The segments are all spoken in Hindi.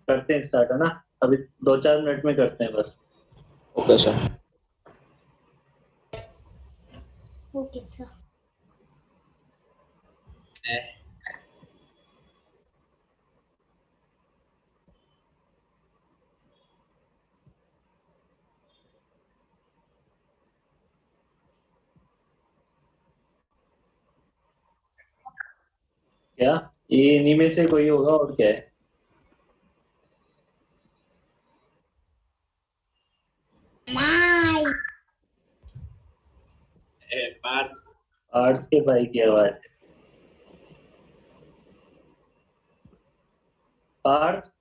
करते हैं स्टार्ट, है ना? अभी 2-4 मिनट में करते हैं बस। Okay sir. Okay sir. क्या ये इन्हीं में से कोई होगा और क्या है? नाइन। आर्ट्स के भाई की आवाज। पार्थ।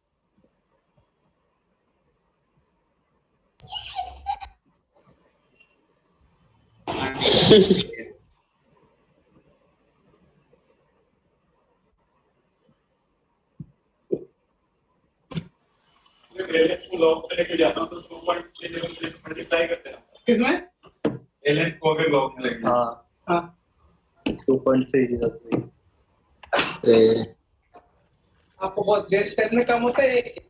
लॉग लेके जाता हूँ तो 2.3 मल्टीप्लाई करते हैं किसमें एलएन को के लॉग में लेके। हाँ 2.303। आपको बहुत बेस टाइम में कम होता है।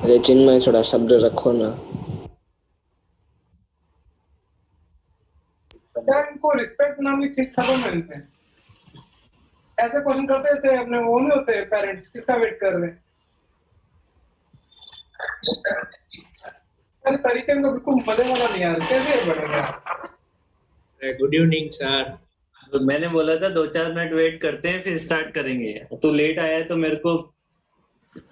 अरे चिन्मय थोड़ा शब्द रखो ना। यार इनको रिस्पेक्ट नाम की चीज खत्म मिलते हैं। ऐसे क्वेश्चन करते हैं जैसे अपने वो नहीं होते पेरेंट्स किसका वेट कर रहे हैं। अरे तरीके में बिल्कुल मजे वाला नहीं यार कैसे बढ़ेगा। Good evening sir. तो मैंने बोला था 2-4 मिनट वेट करते हैं फिर स्टार्ट करेंगे। तू लेट आया है तो मेरे को,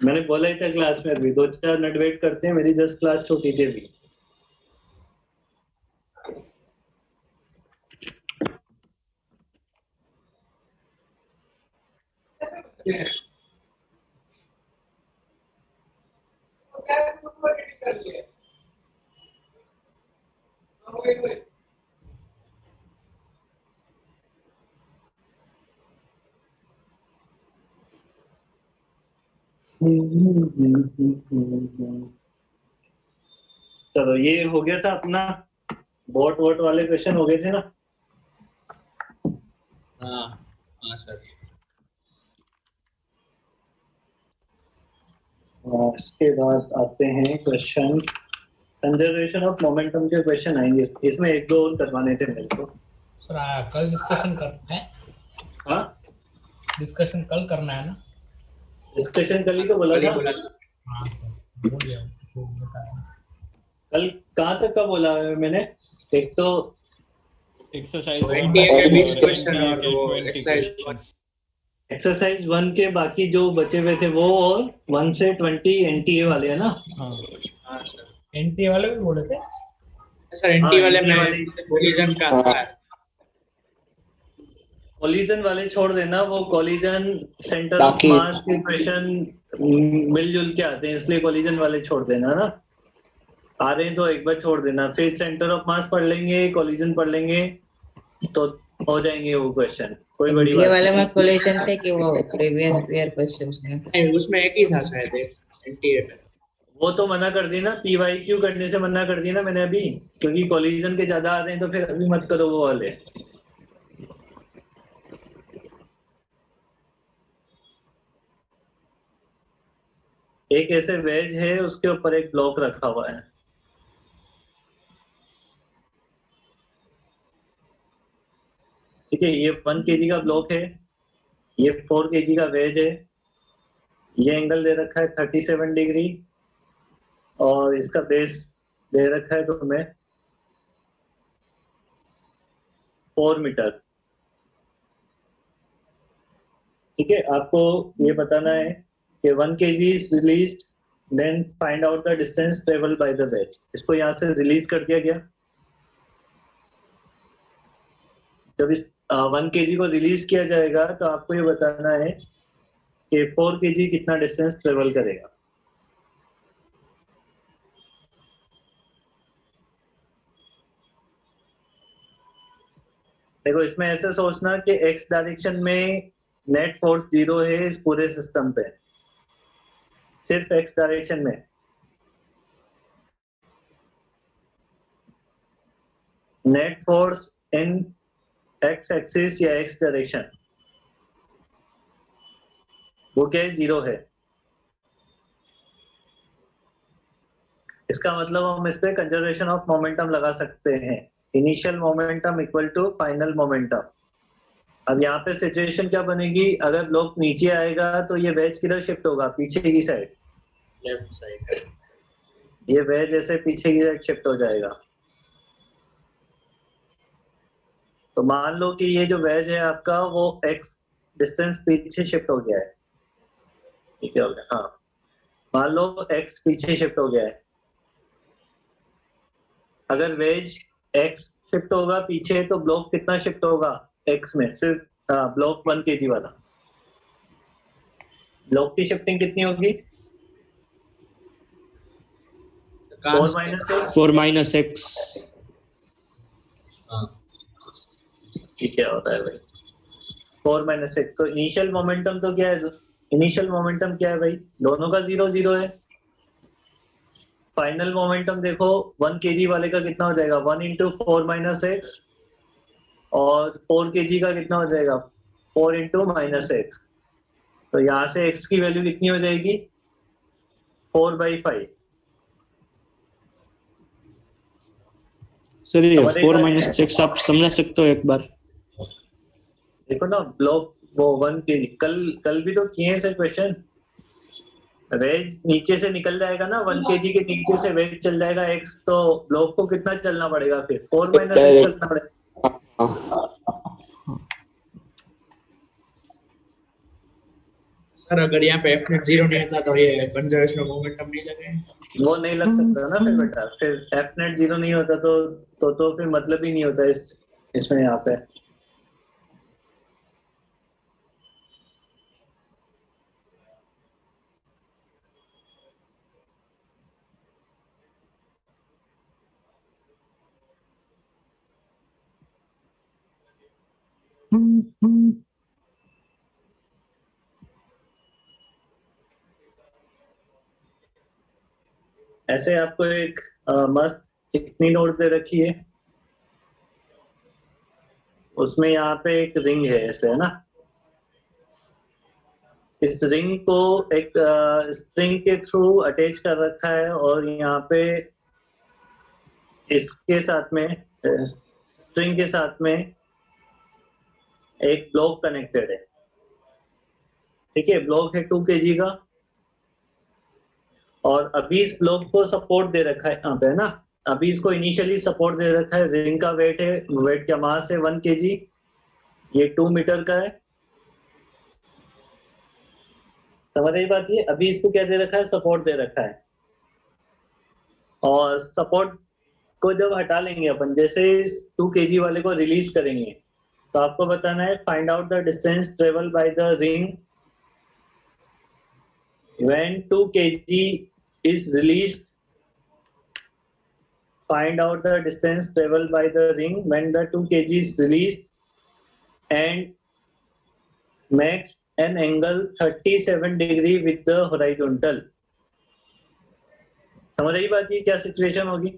मैंने बोला ही था क्लास में भी 2-4 मिनट वेट करते हैं, मेरी जस्ट क्लास छोटी थी अभी। चलो ये हो गया था अपना, बॉट वॉट वाले क्वेश्चन हो गए थे ना। हाँ हाँ सर। इसके बाद आते हैं क्वेश्चन, कंजर्वेशन ऑफ मोमेंटम के क्वेश्चन आएंगे। इसमें 1-2 और करवाने थे मेरे को। सर कल डिस्कशन करना है। हाँ डिस्कशन कल करना है ना। डिस्कशन कल ही तो बोला था। हाँ सर भूल गया वो बताया। कल कहाँ तक का बोला है मैंने? एक तो एक्सरसाइज एक्सरसाइज 1 के बाकी जो बचे हुए थे वो, और 1 से 20 एनटीए वाले है ना। हाँ सर। एनटीए वाले भी बोले थे सर एनटी वाले में कोलिजन का था। कॉलिजन वाले छोड़ देना, वो कॉलिजन सेंटर ऑफ बाकी मास के क्वेश्चन मिलजुल के आते हैं, इसलिए कॉलिजन वाले छोड़ देना ना। आ रहे हैं तो एक बार छोड़ देना, फिर सेंटर ऑफ मास पढ़ लेंगे, कॉलिजन पढ़ लेंगे तो हो जाएंगे वो क्वेश्चन, कोई बड़ी ये बात वाले नहीं। में कोलेशन थे कि वो प्रीवियस ईयर क्वेश्चंस हैं। नहीं उसमें एक ही था शायद एनटीए में। वो तो मना कर दी ना, पीवाईक्यू करने से मना कर दी ना मैंने अभी, क्योंकि कॉलिजन के ज्यादा आ रहे हैं तो फिर अभी मत करो वो वाले। एक ऐसे वेज है उसके ऊपर एक ब्लॉक रखा हुआ है, ठीक है। ये 1 केजी का ब्लॉक है, ये 4 केजी का वेज है, ये एंगल दे रखा है 37 डिग्री, और इसका बेस दे रखा है तुम्हें 4 मीटर। ठीक है, आपको ये बताना है कि 1 kg is released, then find out the distance travel by the wedge. इसको यहाँ से रिलीज कर दिया गया। जब इस 1 kg को रिलीज किया जाएगा तो आपको ये बताना है कि 4 kg कितना डिस्टेंस ट्रेवल करेगा। देखो, इसमें ऐसे सोचना कि एक्स डायरेक्शन में नेट फोर्स 0 है इस पूरे सिस्टम पे, सिर्फ एक्स डायरेक्शन में। Net force in x axis या एक्स डायरेक्शन वो क्या है? 0 है। इसका मतलब हम इस पे कंजर्वेशन ऑफ मोमेंटम लगा सकते हैं। Initial momentum equal to final momentum. अब यहाँ पे सिचुएशन क्या बनेगी? अगर ब्लॉक नीचे आएगा तो ये वेज किधर शिफ्ट होगा? पीछे की साइड, लेफ्ट साइड। ये वेज ऐसे पीछे की साइड शिफ्ट हो जाएगा। तो मान लो कि ये जो वेज है आपका वो एक्स डिस्टेंस पीछे शिफ्ट हो गया है। ठीक है, हो गया। हाँ, मान लो एक्स पीछे शिफ्ट हो गया है। अगर वेज एक्स शिफ्ट होगा पीछे तो ब्लॉक कितना शिफ्ट होगा एक्स में? सिर्फ ब्लॉक 1 kg वाला। ब्लॉक की शिफ्टिंग कितनी होगी? 4 माइनस एक्स। 4 minus x. ठीक है, होता है भाई 4 माइनस एक्स। तो इनिशियल मोमेंटम तो क्या है? इनिशियल मोमेंटम क्या है भाई? दोनों का 0 0 है। फाइनल मोमेंटम देखो 1 kg वाले का कितना हो जाएगा? 1 इंटू 4 माइनस एक्स, और 4 kg का कितना हो जाएगा? 4 इंटू माइनस एक्स। तो यहाँ से x की वैल्यू कितनी हो जाएगी? 4/5। सर ये हमारे 4 पास- minus x आप समझा सकते हो एक बार? देखो ना, ब्लॉक वो 1 kg कल भी तो किए हैं सर क्वेश्चन। वेज नीचे से निकल जाएगा ना, 1 kg के नीचे से वेज चल जाएगा x, तो ब्लॉक को कितना चलना पड़ेगा फिर? 4 माइनस एक्स चलना पड़ेगा। सर अगर यहाँ पे एफ नेट 0 नहीं होता तो ये कंजर्वेशन मोमेंटम नहीं लगे। वो नहीं लग सकता ना फिर बेटा। फिर एफ नेट 0 नहीं होता तो फिर मतलब ही नहीं होता इसमें यहाँ पे। ऐसे आपको एक मस्त चिकनी नोट दे रखी है, उसमें यहाँ पे एक रिंग है ऐसे, है ना। इस रिंग को एक स्ट्रिंग के थ्रू अटैच कर रखा है, और यहाँ पे इसके साथ में स्ट्रिंग के साथ में एक ब्लॉक कनेक्टेड है। ठीक है, ब्लॉक है 2 kg का, और अभी इस ब्लॉक को सपोर्ट दे रखा है यहाँ पे, है ना। अभी इसको इनिशियली सपोर्ट दे रखा है। रिंग का वेट है, वेट का मास है 1 kg, ये 2 मीटर का है। समझ रही बात? ये अभी इसको क्या दे रखा है? सपोर्ट दे रखा है। और सपोर्ट को जब हटा लेंगे अपन, जैसे इस 2 kg वाले को रिलीज करेंगे, तो आपको बताना है find out the distance travel by the ring when 2 kg is released. Find out the distance traveled by the ring when the 2 kg is released, and makes an angle 37 degree with the horizontal. समझ आई बात? ये क्या सिचुएशन होगी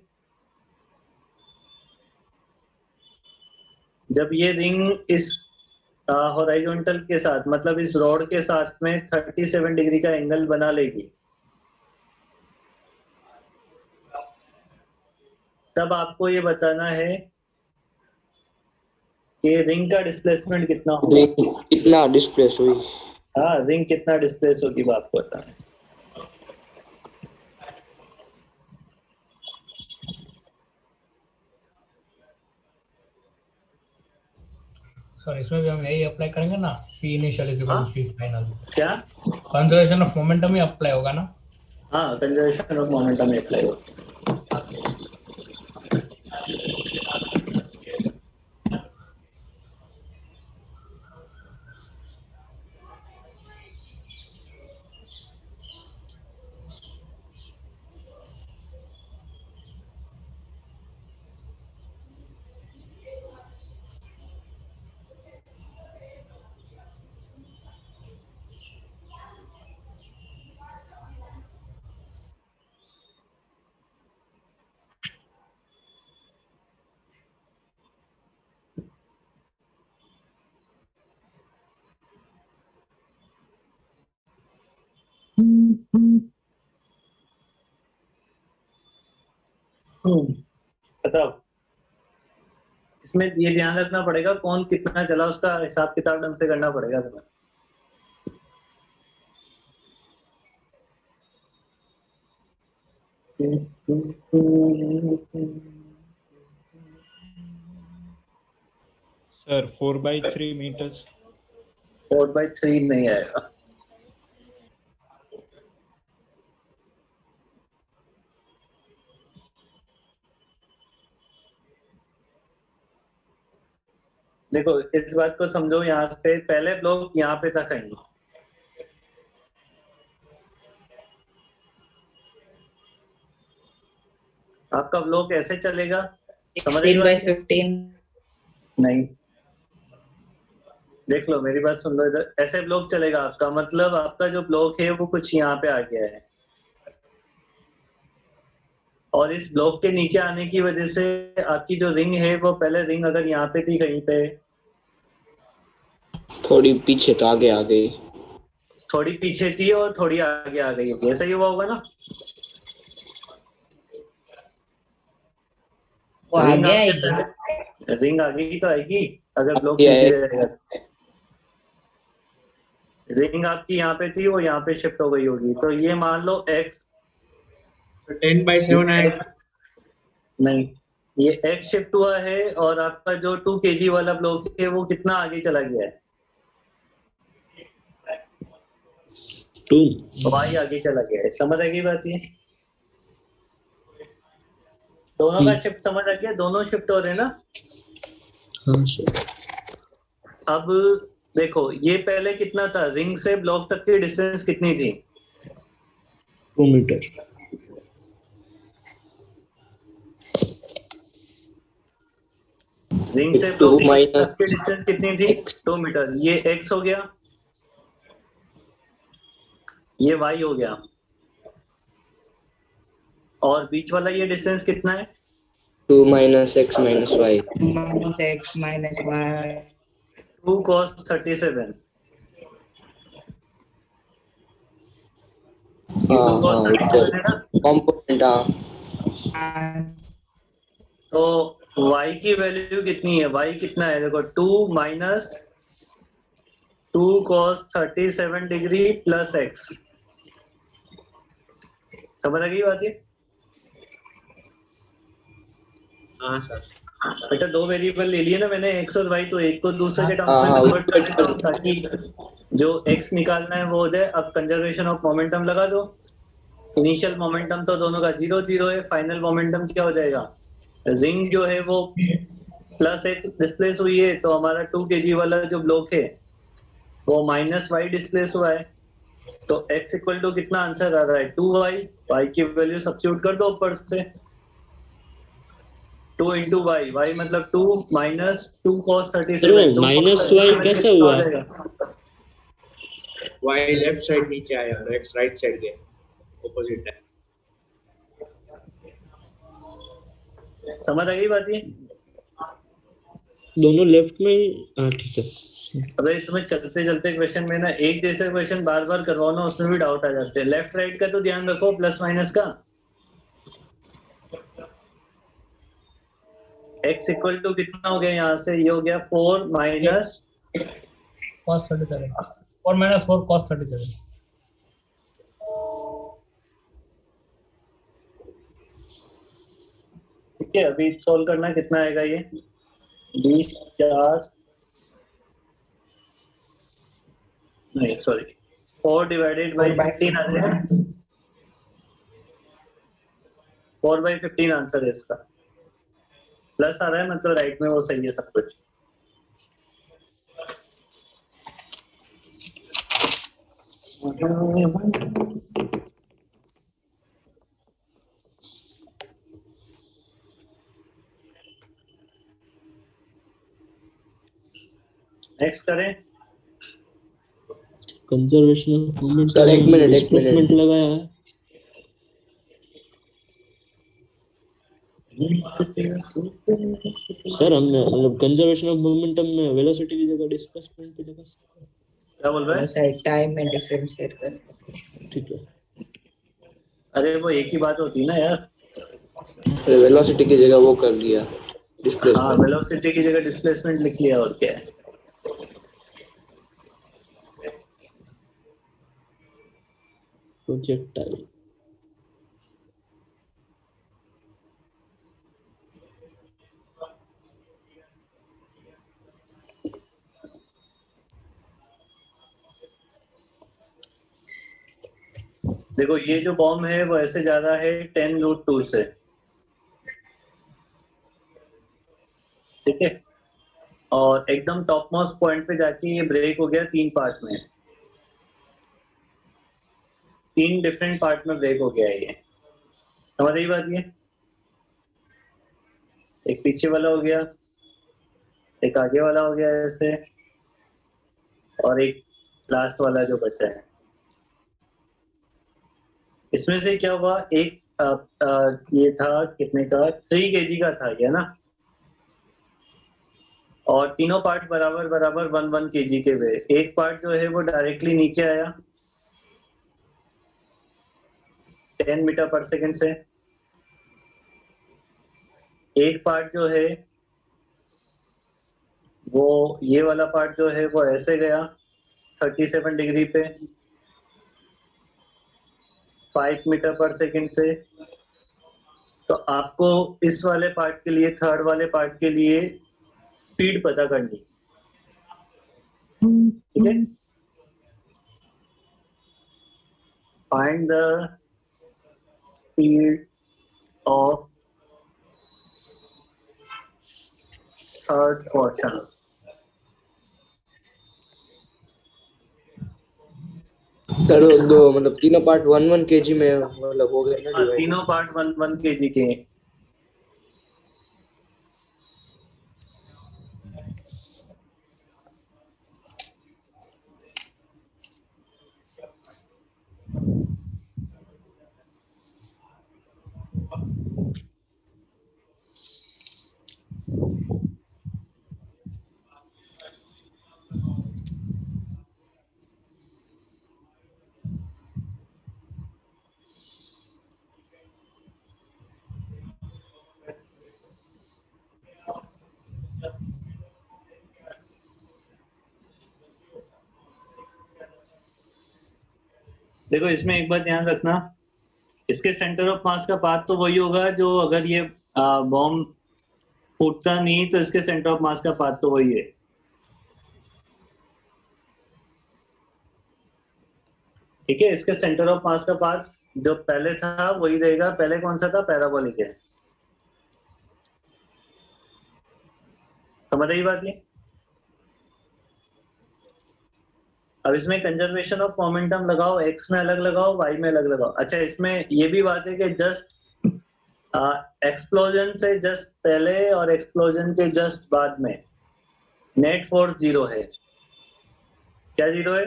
जब ये रिंग इस हॉरिजॉन्टल के साथ, मतलब इस रॉड के साथ में 37 डिग्री का एंगल बना लेगी? तब आपको ये बताना है कि रिंग का डिस्प्लेसमेंट कितना होगा। कितना डिस्प्लेस हुई? हाँ, रिंग कितना डिस्प्लेस होगी वो आपको बताना है। सर इसमें भी हम यही अप्लाई करेंगे ना, P initial is equal to P final. क्या? कंजर्वेशन ऑफ मोमेंटम ही अप्लाई होगा ना? हाँ, कंजर्वेशन ऑफ मोमेंटम अप्लाई हो। बताओ, इसमें ये ध्यान रखना पड़ेगा कौन कितना चला, उसका हिसाब किताब ढंग से करना पड़ेगा तुम्हें। Sir 4/3 meters. 4/3 नहीं आएगा। देखो इस बात को समझो, यहाँ पे पहले ब्लॉक यहाँ पे था कहीं, आपका ब्लॉक ऐसे चलेगा, समझ रही 16/15। नहीं, देख लो मेरी बात सुन लो इधर, ऐसे ब्लॉक चलेगा आपका, मतलब आपका जो ब्लॉक है वो कुछ यहाँ पे आ गया है, और इस ब्लॉक के नीचे आने की वजह से आपकी जो रिंग है वो पहले रिंग अगर यहाँ पे थी कहीं पे, थोड़ी पीछे तो आगे आ गई, थोड़ी पीछे थी और थोड़ी आगे आ गई होगी, ऐसा ही हुआ होगा ना? वो आगे आएगी। रिंग आगे तो आएगी अगर ब्लॉक ये पीछे रहेगा। रिंग आपकी यहाँ पे थी, वो यहाँ पे शिफ्ट हो गई होगी, तो ये मान लो x, तो 10/7 आएगा। नहीं, ये x शिफ्ट हुआ है, और आपका जो 2 kg वाला ब्लॉक है वो कितना आगे चला गया है? 2। y आगे चला गया है। समझ आ गई बात? ये दोनों का शिफ्ट समझ आ गया, दोनों शिफ्ट हो रहे हैं ना? हाँ सर। अब देखो ये पहले कितना था, रिंग से ब्लॉक तक की डिस्टेंस कितनी थी? 2 मीटर। रिंग से ब्लॉक तक की डिस्टेंस कितनी थी? 2 मीटर। ये x हो गया, ये y हो गया, और बीच वाला ये डिस्टेंस कितना है? 2 - x - y। -x - y। 2 cos 37। Component. तो y की वैल्यू कितनी है? y कितना है देखो, 2 - 2 cos 37 डिग्री प्लस x। समझ आ गई बात? ये हाँ सर। बेटा 2 वेरिएबल ले लिए ना मैंने, x और y, तो एक को दूसरे के टर्म्स में हाँ, कन्वर्ट कर देता हूँ ताकि जो x निकालना है वो हो जाए। अब कंजर्वेशन ऑफ मोमेंटम लगा दो। इनिशियल मोमेंटम तो दोनों का 0-0 है, फाइनल मोमेंटम क्या हो जाएगा? रिंग जो है वो +1 डिस्प्लेस हुई है, तो हमारा 2 kg वाला जो ब्लॉक है वो -y डिस्प्लेस हुआ है, तो x इक्वल टू कितना आंसर आ रहा है? 2y। y की वैल्यू सब्स्टिट्यूट कर दो ऊपर से, 2 × y, y मतलब 2 - 2 cos 37। -y कैसे हुआ? y लेफ्ट साइड नीचे आया और x राइट साइड गया, ऑपोजिट है। समझ आ गई बात? ये दोनों लेफ्ट में ही। हाँ ठीक है। अबे तुम्हें चलते चलते क्वेश्चन में ना एक जैसे क्वेश्चन बार बार करवाओ ना, उसमें भी डाउट आ जाते हैं। लेफ्ट राइट का तो ध्यान रखो, प्लस माइनस का। x इक्वल टू कितना हो गया यहाँ से? ये हो गया 4 माइनस cos 37 और -4 cos 37। ठीक है, अभी सॉल्व करना कितना आएगा ये? 20 4 नहीं सॉरी 4 डिवाइडेड बाई 4 by 15 आ जाएगा। 4 by 15 आंसर है इसका। प्लस आ रहा है मतलब राइट में वो सही है सब कुछ। नेक्स्ट करें। कंजर्वेशन ऑफ मोमेंटम सर, एक मिनट। डिस्प्लेसमेंट लगाया है। सर हमने मतलब कंजर्वेशन ऑफ मोमेंटम में वेलोसिटी की जगह डिस्प्लेसमेंट पे लगा सकते हैं। क्या बोल रहा है? साइड टाइम में डिफरेंशिएट कर। ठीक है। अरे वो एक ही बात होती है ना यार। वेलोसिटी की जगह वो कर दिया हाँ डिस्प्लेसमेंट। वेलोसिटी की जगह डिस्प्लेसमेंट लिख लिया और क्या है। प्रोजेक्टाइल देखो ये जो बॉम्ब है वो ऐसे जा रहा है 10√2 से, ठीक है, और एकदम टॉप मोस्ट पॉइंट पे जाके ये ब्रेक हो गया 3 पार्ट में, 3 डिफरेंट पार्ट में ब्रेक हो गया है ये। समझ रही बात? ये एक पीछे वाला हो गया, एक आगे वाला हो गया ऐसे, और एक लास्ट वाला जो बचा है। इसमें से क्या हुआ, एक ये था कितने का, 3 kg का था ये ना, और तीनों पार्ट बराबर बराबर 1 kg के हुए। एक पार्ट जो है वो डायरेक्टली नीचे आया 10 मीटर पर सेकंड से, एक पार्ट जो है वो ये वाला पार्ट जो है वो ऐसे गया 37 डिग्री पे 5 मीटर पर सेकंड से। तो आपको इस वाले पार्ट के लिए, थर्ड वाले पार्ट के लिए स्पीड पता करनी, ठीक है। Find the speed of third portion. Sir दो मतलब तीनों पार्ट 1 kg में मतलब हो गए ना डिवाइड। तीनों पार्ट 1 kg के। देखो इसमें एक बात ध्यान रखना, इसके सेंटर ऑफ मास का पाथ तो वही होगा जो, अगर ये बॉम्ब फूटता नहीं तो इसके सेंटर ऑफ मास का पाथ तो वही है, ठीक है। इसके सेंटर ऑफ मास का पाथ जो पहले था वही रहेगा। पहले कौन सा था? पैराबोलिक है। समझ रही बात ये? अब इसमें कंजर्वेशन ऑफ मोमेंटम लगाओ, एक्स में अलग लगाओ, वाई में अलग लगाओ। अच्छा इसमें ये भी बात है कि जस्ट एक्सप्लोजन से जस्ट पहले और एक्सप्लोजन के जस्ट बाद में नेट फोर्स 0 है। क्या 0 है?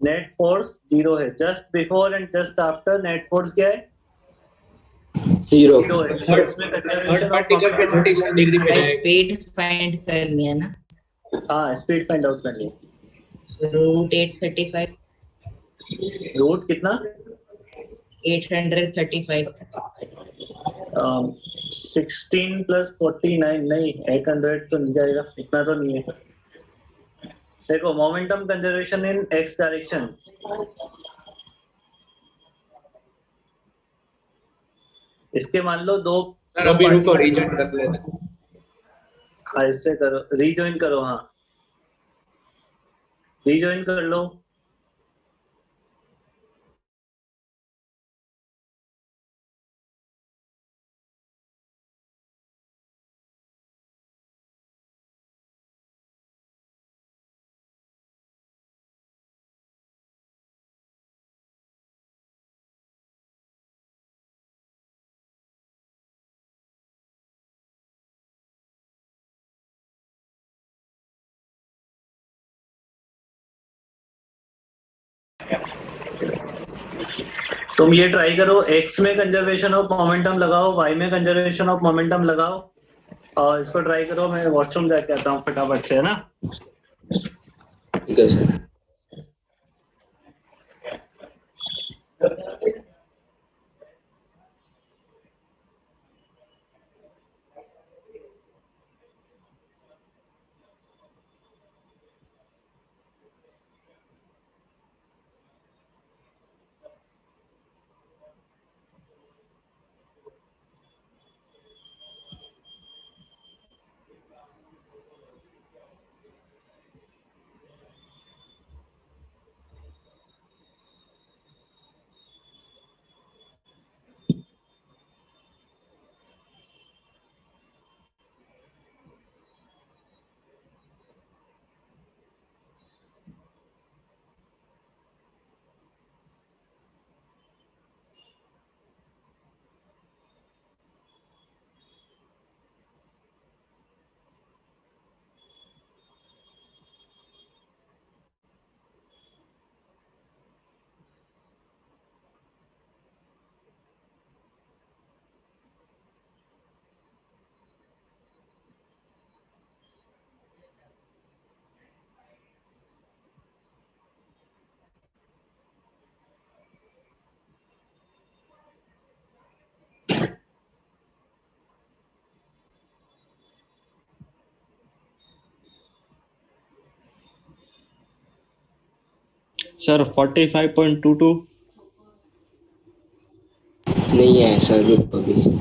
नेट फोर्स 0 है। Just before and just after net force क्या है? 0 है। तो इसमें थर्ड पार्टिकल पे 36 डिग्री पे जाएगा। स्पीड फाइंड करनी है ना। हाँ स्पीड फाइंड आउट करनी है। रूट 835 रूट कितना? 835 16 + 49 नहीं 800 तो नहीं जाएगा, इतना तो नहीं है। देखो momentum conservation in x direction, इसके मान लो दो। सर अभी रुको, रीजॉइन कर लेते हैं। हाँ इससे करो, रीजॉइन करो। हाँ रीजॉइन कर लो। तुम ये ट्राई करो, x में कंजर्वेशन ऑफ मोमेंटम लगाओ, y में कंजर्वेशन ऑफ मोमेंटम लगाओ और इसको ट्राई करो। मैं वॉशरूम जाके आता हूँ फटाफट से, है ना। ठीक है सर। सर 45.22 नहीं है सर अभी।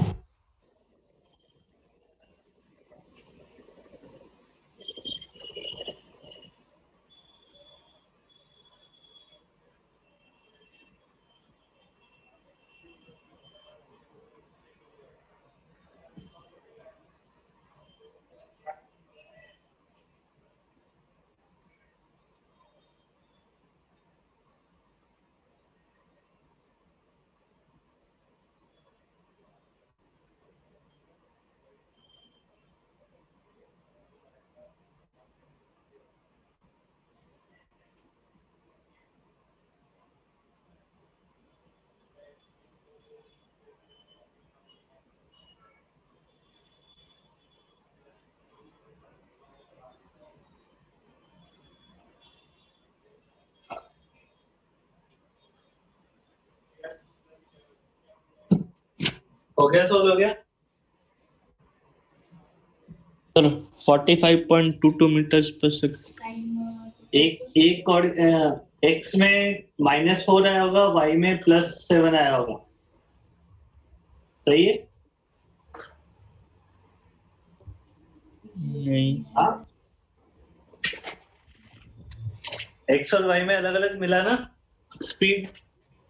हो गया, सोल्व हो गया। सर 45.22 मीटर्स पर सेकंड। एक x में -4 आया होगा, y में +7 आया होगा, सही है। नहीं, हाँ, x और y में अलग अलग मिला ना। स्पीड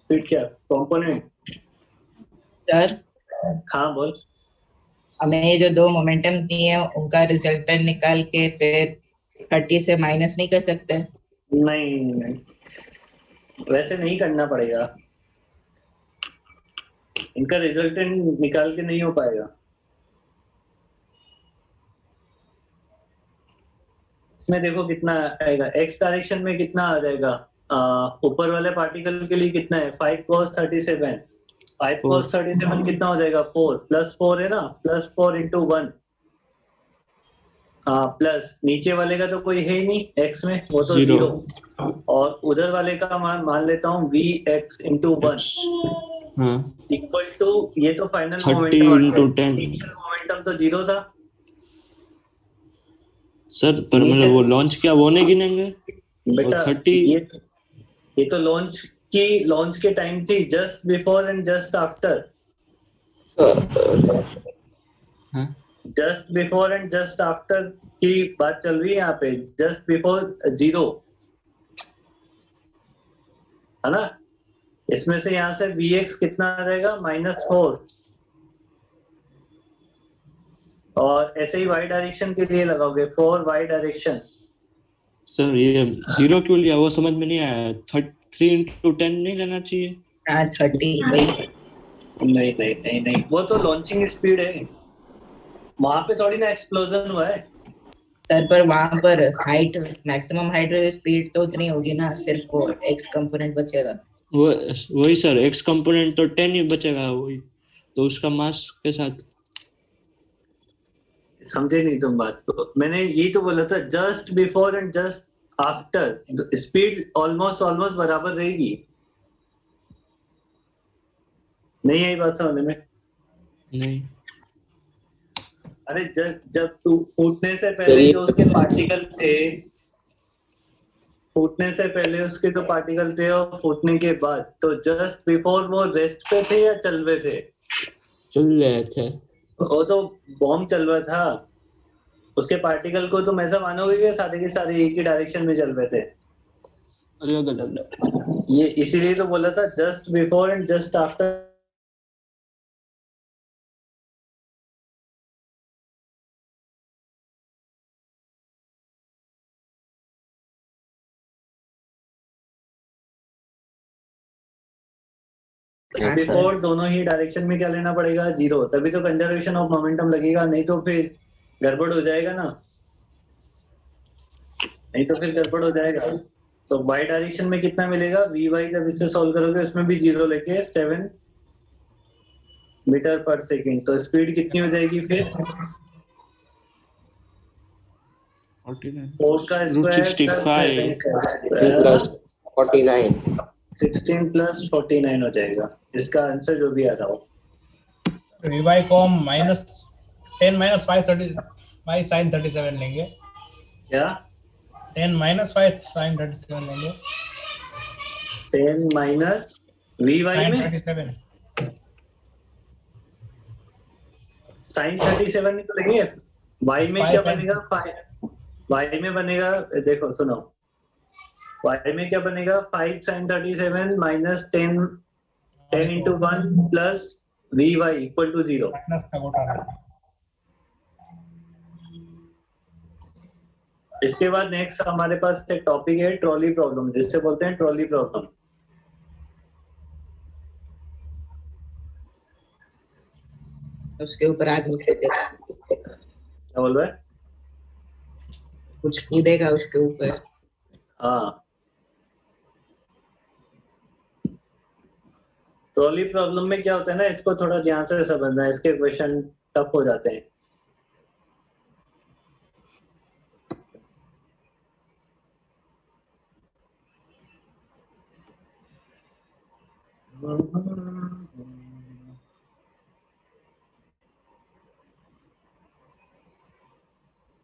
क्या कंपोनेंट। सर हाँ बोल। हमें ये जो दो मोमेंटम दिए हैं उनका रिजल्टेंट निकाल के फिर 30 से माइनस नहीं कर सकते? नहीं, वैसे नहीं करना पड़ेगा, इनका रिजल्टेंट निकाल के नहीं हो पाएगा। इसमें देखो कितना आएगा, x डायरेक्शन में कितना आ जाएगा। ऊपर वाले पार्टिकल के लिए कितना है, 5 cos 37। 5 cos 37 कितना हो जाएगा, 4 +4 है ना, +4 × 1। प्लस नीचे वाले का तो कोई है ही नहीं x में, वो तो Zero. 0। और उधर वाले का मान लेता हूँ vx × 1 हाँ, इक्वल टू, ये तो फाइनल 30 मोमेंटम, × 10। इनिशियल मोमेंटम तो 0 था। सर पर मतलब वो लॉन्च क्या वो नहीं गिनेंगे? बेटा और 30 ये तो लॉन्च के टाइम थी, just before and just after. हाँ, just before and just after की बात चल रही है यहाँ पे। जस्ट बिफोर 0 है ना। इसमें से यहाँ से vx कितना आ जाएगा -4, और ऐसे ही y डायरेक्शन के लिए लगाओगे 4 y डायरेक्शन। सर ये 0 क्यों लिया वो समझ में नहीं आया। 3 × 10 नहीं लेना चाहिए। हाँ 30 भाई। नहीं नहीं नहीं नहीं, वो तो लॉन्चिंग स्पीड है, वहां पे थोड़ी ना एक्सप्लोजन हुआ है। सर पर वहां पर हाइट, मैक्सिमम हाइट स्पीड तो उतनी होगी ना, सिर्फ वो एक्स कंपोनेंट बचेगा। वो वही सर, एक्स कंपोनेंट तो 10 ही बचेगा वही, तो उसका मास के साथ। समझे नहीं तुम बात को, मैंने यही तो बोला था, just before and just after speed almost बराबर रहेगी। नहीं आई बात समझ में? नहीं अरे जब तू फूटने से पहले जो उसके पार्टिकल थे, फूटने से पहले उसके तो पार्टिकल थे, और फूटने के बाद तो जस्ट बिफोर वो रेस्ट पे थे या चल रहे थे? चल रहे थे। वो तो बॉम्ब चल रहा था, उसके पार्टिकल को तुम ऐसा मानोगे कि सारे के सारे एक ही डायरेक्शन में चल रहे थे? अलग अलग। ये इसीलिए तो बोला था just before and just after. Before दोनों ही डायरेक्शन में क्या लेना पड़ेगा? 0, तभी तो कंजर्वेशन ऑफ मोमेंटम लगेगा, नहीं तो फिर गड़बड़ हो जाएगा ना, नहीं तो फिर गड़बड़ हो जाएगा। तो बाई डायरेक्शन में कितना मिलेगा? Vy जब इसे सॉल्व करोगे उसमें भी 0 लेके 7 मीटर पर सेकेंड, तो स्पीड कितनी हो जाएगी फिर? 4 का स्क्वायर 16 + 49 16 + 49 हो जाएगा। इसका आंसर जो भी आ रहा हो। Vy को हम -10 - 5 sin 37 लेंगे। क्या? 10 - 5 sin 37 लेंगे। 10 माइनस Vy में 37 साइन 37 निकलेंगे। y में क्या बनेगा? y में बनेगा, देखो सुनो, y में क्या बनेगा? 5 sin 37 -10 × 1 प्लस Vy = 0। माइनस का घोटाला। इसके बाद नेक्स्ट हमारे पास एक टॉपिक है ट्रॉली प्रॉब्लम, जिससे बोलते हैं ट्रॉली प्रॉब्लम। उसके ऊपर आदमी कूदेगा। क्या बोल रहा है? कुछ कूदेगा उसके ऊपर। हाँ, ट्रॉली प्रॉब्लम में क्या होता है ना, इसको थोड़ा ध्यान से समझना है, इसके क्वेश्चन टफ हो जाते हैं।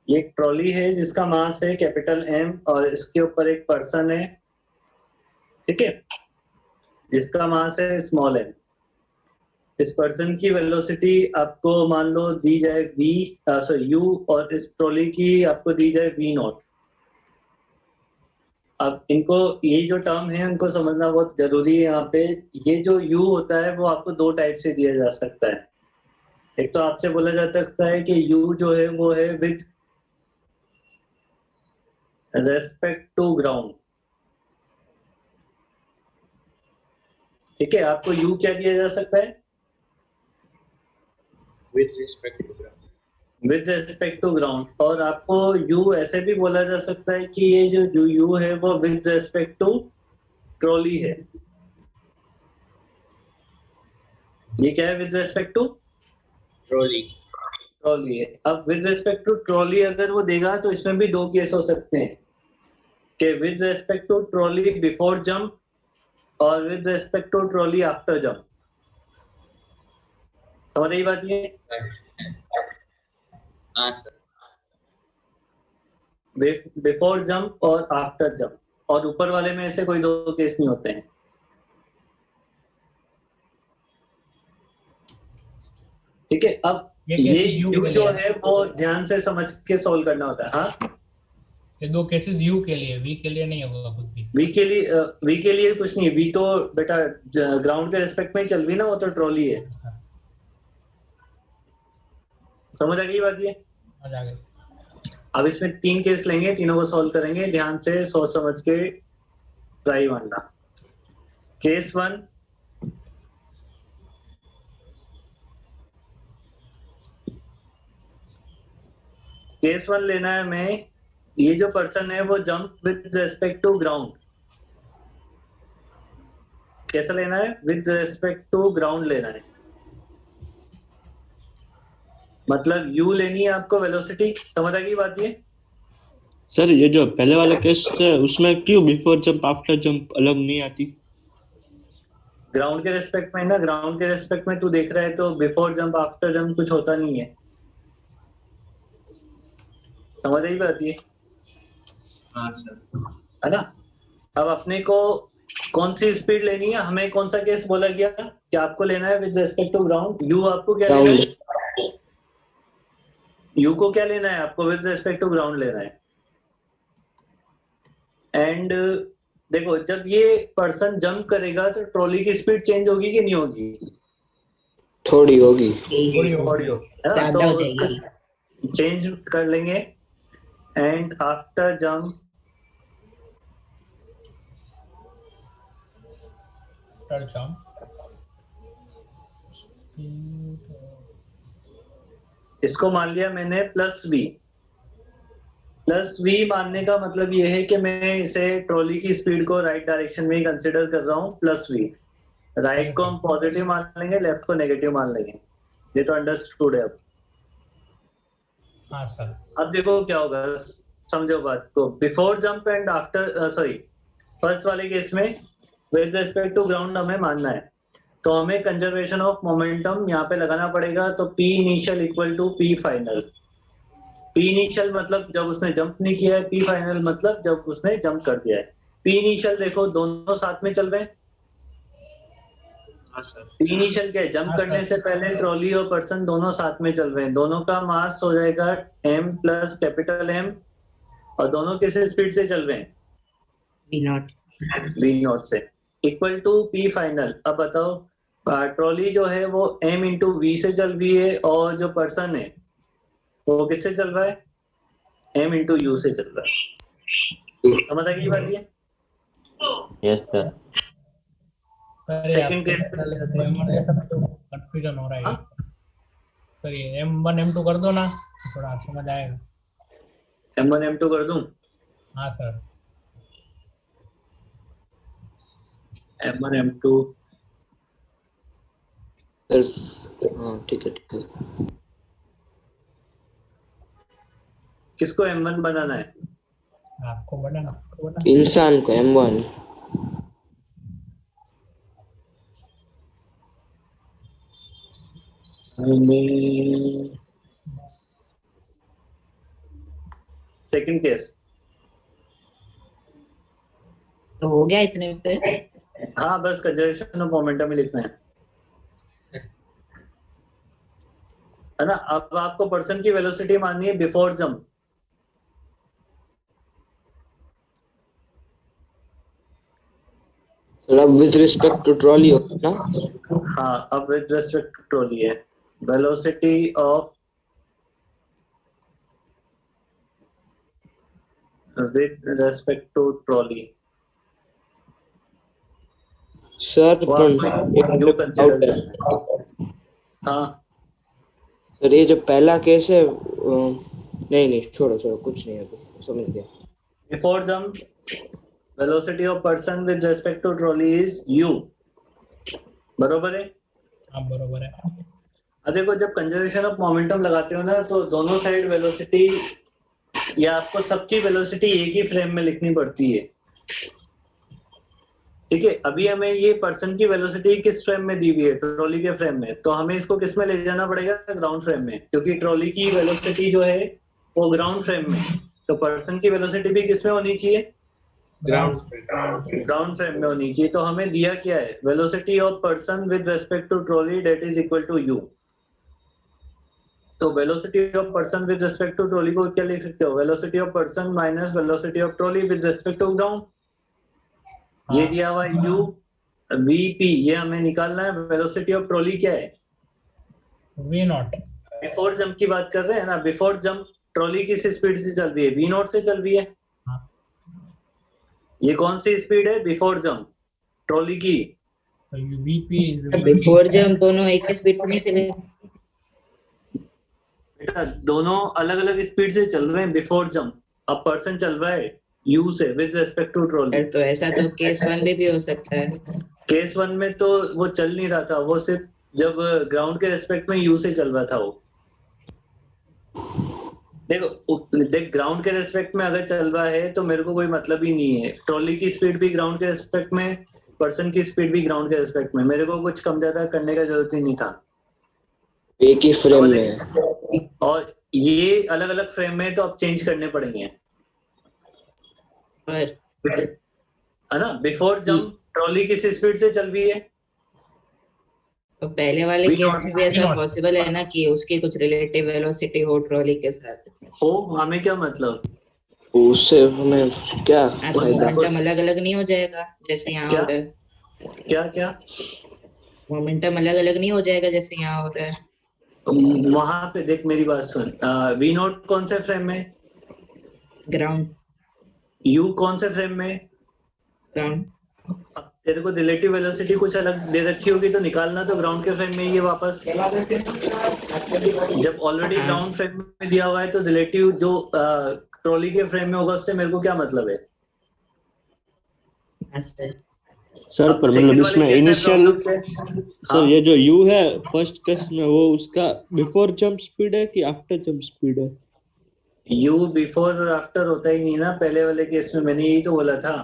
ये एक ट्रॉली है जिसका मास है M, और इसके ऊपर एक पर्सन है, ठीक है, जिसका मास है m। इस पर्सन की वेलोसिटी आपको मान लो दी जाए u, और इस ट्रॉली की आपको दी जाए v0। अब इनको, ये जो टर्म है उनको समझना बहुत जरूरी है यहाँ पे। ये जो u होता है वो आपको 2 टाइप से दिया जा सकता है। एक तो आपसे बोला जा सकता है कि u जो है वो है विद रेस्पेक्ट टू ग्राउंड, ठीक है। आपको u क्या दिया जा सकता है? with respect to ground। With respect to ground. और आपको u ऐसे भी बोला जा सकता है कि ये जो u है वो विद रेस्पेक्ट टू ट्रॉली है। ये क्या है? With respect to trolley. Trolley है। अब विद रेस्पेक्ट टू ट्रॉली अगर वो देगा तो इसमें भी 2 केस हो सकते हैं, कि with respect to trolley before jump और with respect to trolley after jump. समझ रही बात? ये बिफोर जंप और आफ्टर जंप, और ऊपर वाले में ऐसे कोई 2 केस नहीं होते हैं, ठीक है। अब ये u जो है वो ध्यान से समझ के सॉल्व करना होता है। हाँ, ये दो केसेस यू के लिए, वी के लिए नहीं होगा कुछ भी। वी के लिए कुछ नहीं, वी तो बेटा ग्राउंड के रिस्पेक्ट में ही चल रही ना, वो तो ट्रॉली है। समझ आ गई बात ये? आ जाएगा। अब इसमें 3 केस लेंगे, तीनों को सॉल्व करेंगे, ध्यान से सोच समझ के ट्राई मारना। केस 1, केस 1 लेना है हमें, ये जो पर्सन है वो jump with respect to ground. कैसा लेना है? विद रेस्पेक्ट टू ग्राउंड लेना है, मतलब यू लेनी है आपको वेलोसिटी। समझ आ गई बात ये? सर ये जो पहले वाला केस है उसमें क्यों बिफोर जंप आफ्टर जंप अलग नहीं आती? ग्राउंड के रेस्पेक्ट में ना, ग्राउंड के रेस्पेक्ट में तू देख रहा है तो बिफोर जंप आफ्टर जंप कुछ होता नहीं है। समझ आई बात ये? हाँ सर। है ना? अब अपने को कौन सी स्पीड लेनी है? हमें कौन सा केस बोला गया कि आपको लेना है with respect to ground? U आपको क्या लेना है? यू को क्या लेना है आपको? विद रेस्पेक्ट टू ग्राउंड लेना है। एंड देखो, जब ये पर्सन जंप करेगा तो ट्रॉली की स्पीड चेंज होगी कि नहीं होगी? थोड़ी होगी। थोड़ी होगी, है ना? ज्यादा हो जाएगी। तो चेंज कर लेंगे। एंड आफ्टर जंप इसको मान लिया मैंने प्लस वी। प्लस वी मानने का मतलब ये है कि मैं इसे ट्रॉली की स्पीड को राइट डायरेक्शन में ही कंसिडर कर रहा हूँ। प्लस वी, राइट को हम पॉजिटिव मान लेंगे, लेफ्ट को नेगेटिव मान लेंगे। ये तो अंडरस्टूड है अब। हाँ सर। अब देखो क्या होगा, समझो बात को। Before jump and after, sorry, first वाले केस में विद रिस्पेक्ट टू ग्राउंड हमें मानना है, तो हमें कंजर्वेशन ऑफ मोमेंटम यहाँ पे लगाना पड़ेगा। तो p initial equal to P final. P initial मतलब जब उसने जंप नहीं किया है, पी फाइनल मतलब जब उसने जंप कर दिया है। पी इनिशियल देखो दोनों साथ में चल रहे हैं। पी इनिशियल क्या है? जंप करने से पहले ट्रॉली और पर्सन दोनों साथ में चल रहे हैं। दोनों का मास हो जाएगा m प्लस कैपिटल M, और दोनों किस स्पीड से चल रहे हैं? V0। V0 से, इक्वल टू P फाइनल। अब बताओ, ट्रॉली जो है वो m इंटू V से चल रही है, और जो पर्सन है वो किससे चल रहा है? m इंटू U से चल रहा है। समझ आ गई बात ये? Yes sir. Second case confusion हो रहा है सर। ये M1 M2 कर दो ना, थोड़ा समझ आएगा। M1 M2 कर दूं? हाँ सर। M1 M2 हाँ ठीक है ठीक है। किसको M1 बनाना है? आपको बनाना, उसको बनाना। इंसान को M1। सेकंड केस तो हो गया इतने पे। हाँ, बस कंजर्वेशन ऑफ मोमेंटम ही लिखना है ना? अब आपको पर्सन की वेलोसिटी माननी है बिफोर जंप। अब विद रिस्पेक्ट टू ट्रॉली होगा ना? हाँ, अब विद रेस्पेक्ट टू ट्रॉली है। Velocity of with respect to trolley. Sir हाँ सर, ये जो पहला केस है, नहीं छोड़ो कुछ नहीं है, अभी समझ गया। Before jump velocity of person with respect to trolley is u। बरोबर है? हाँ बरोबर है। अब देखो, जब कंजर्वेशन ऑफ मोमेंटम लगाते हो ना, तो दोनों साइड वेलोसिटी या आपको सबकी वेलोसिटी एक ही फ्रेम में लिखनी पड़ती है। ठीक है? अभी हमें ये पर्सन की वेलोसिटी किस फ्रेम में दी हुई है? ट्रॉली के फ्रेम में। तो हमें इसको किस में ले जाना पड़ेगा? ग्राउंड फ्रेम में, क्योंकि ट्रॉली की वेलोसिटी जो है वो ग्राउंड फ्रेम में। तो पर्सन की वेलोसिटी भी किस में होनी चाहिए? ग्राउंड फ्रेम में होनी चाहिए। तो हमें दिया क्या है? Velocity of person with respect to trolley that is equal to u। तो velocity of person with respect to trolley को क्या लिख सकते हो? Velocity of person minus velocity of trolley with respect to ground. ये दिया हुआ u vp, ये हमें निकालना है। वेलोसिटी ऑफ ट्रॉली क्या है? V not. बिफोर जंप की बात कर रहे हैं ना। बिफोर जंप ट्रॉली किस स्पीड से चल रही है? v नॉट से चल रही है। ये कौन सी स्पीड है बिफोर जंप ट्रॉली की? VP बिफोर जंप दोनों एक ही स्पीड से नहीं चले। बेटा दोनों अलग अलग स्पीड से चल रहे हैं बिफोर जंप। अब पर्सन चल रहा है u से विद रिस्पेक्ट टू ट्रॉली। तो ऐसा तो केस 1 में भी हो सकता है। केस 1 में तो वो चल नहीं रहा था, वो सिर्फ जब ग्राउंड के रिस्पेक्ट में u से चल रहा था वो। देख ग्राउंड के रिस्पेक्ट में अगर चल रहा है तो मेरे को कोई मतलब ही नहीं है। ट्रॉली की स्पीड भी ग्राउंड के रिस्पेक्ट में, पर्सन की स्पीड भी ग्राउंड के रिस्पेक्ट में। मेरे को कुछ कम ज्यादा करने का जरूरत ही नहीं था। एक ही फ्रेम में है। और ये अलग अलग फ्रेम में तो अब चेंज करने पड़ेंगे, पर है ना। बिफोर जंप ट्रॉली किस स्पीड से चल रही है? तो पहले वाले V केस नॉट। में भी ऐसा पॉसिबल है ना कि उसकी कुछ रिलेटिव वेलोसिटी हो ट्रॉली के साथ। हो, हमें क्या मतलब? उससे हमें क्या हाँ, तो फायदा? मोमेंटम अलग अलग नहीं हो जाएगा जैसे यहाँ क्या? हो रहा है। क्या क्या? मोमेंटम अलग अलग नहीं हो जाएगा जैसे यहाँ हो रहा है। वहां पे देख मेरी बात सुन। v नॉट कौन से फ्रेम में? ग्राउंड। u कौन से फ्रेम में? ग्राउंड। अब तेरे को रिलेटिव वेलोसिटी कुछ अलग दे रखी होगी तो निकालना तो ग्राउंड के फ्रेम में ही है वापस। जब ऑलरेडी हाँ। ग्राउंड फ्रेम में दिया हुआ है तो रिलेटिव जो ट्रॉली के फ्रेम में होगा उससे मेरे को क्या मतलब है? अच्छा। सर अब पर second मतलब वाले इसमें case में इनिशियल problem क्या है? सर ये जो u है फर्स्ट केस में वो उसका बिफोर जंप स्पीड है कि आफ्टर जंप स्पीड है? u बिफोर और आफ्टर होता ही नहीं ना पहले वाले केस में। मैंने यही तो बोला था।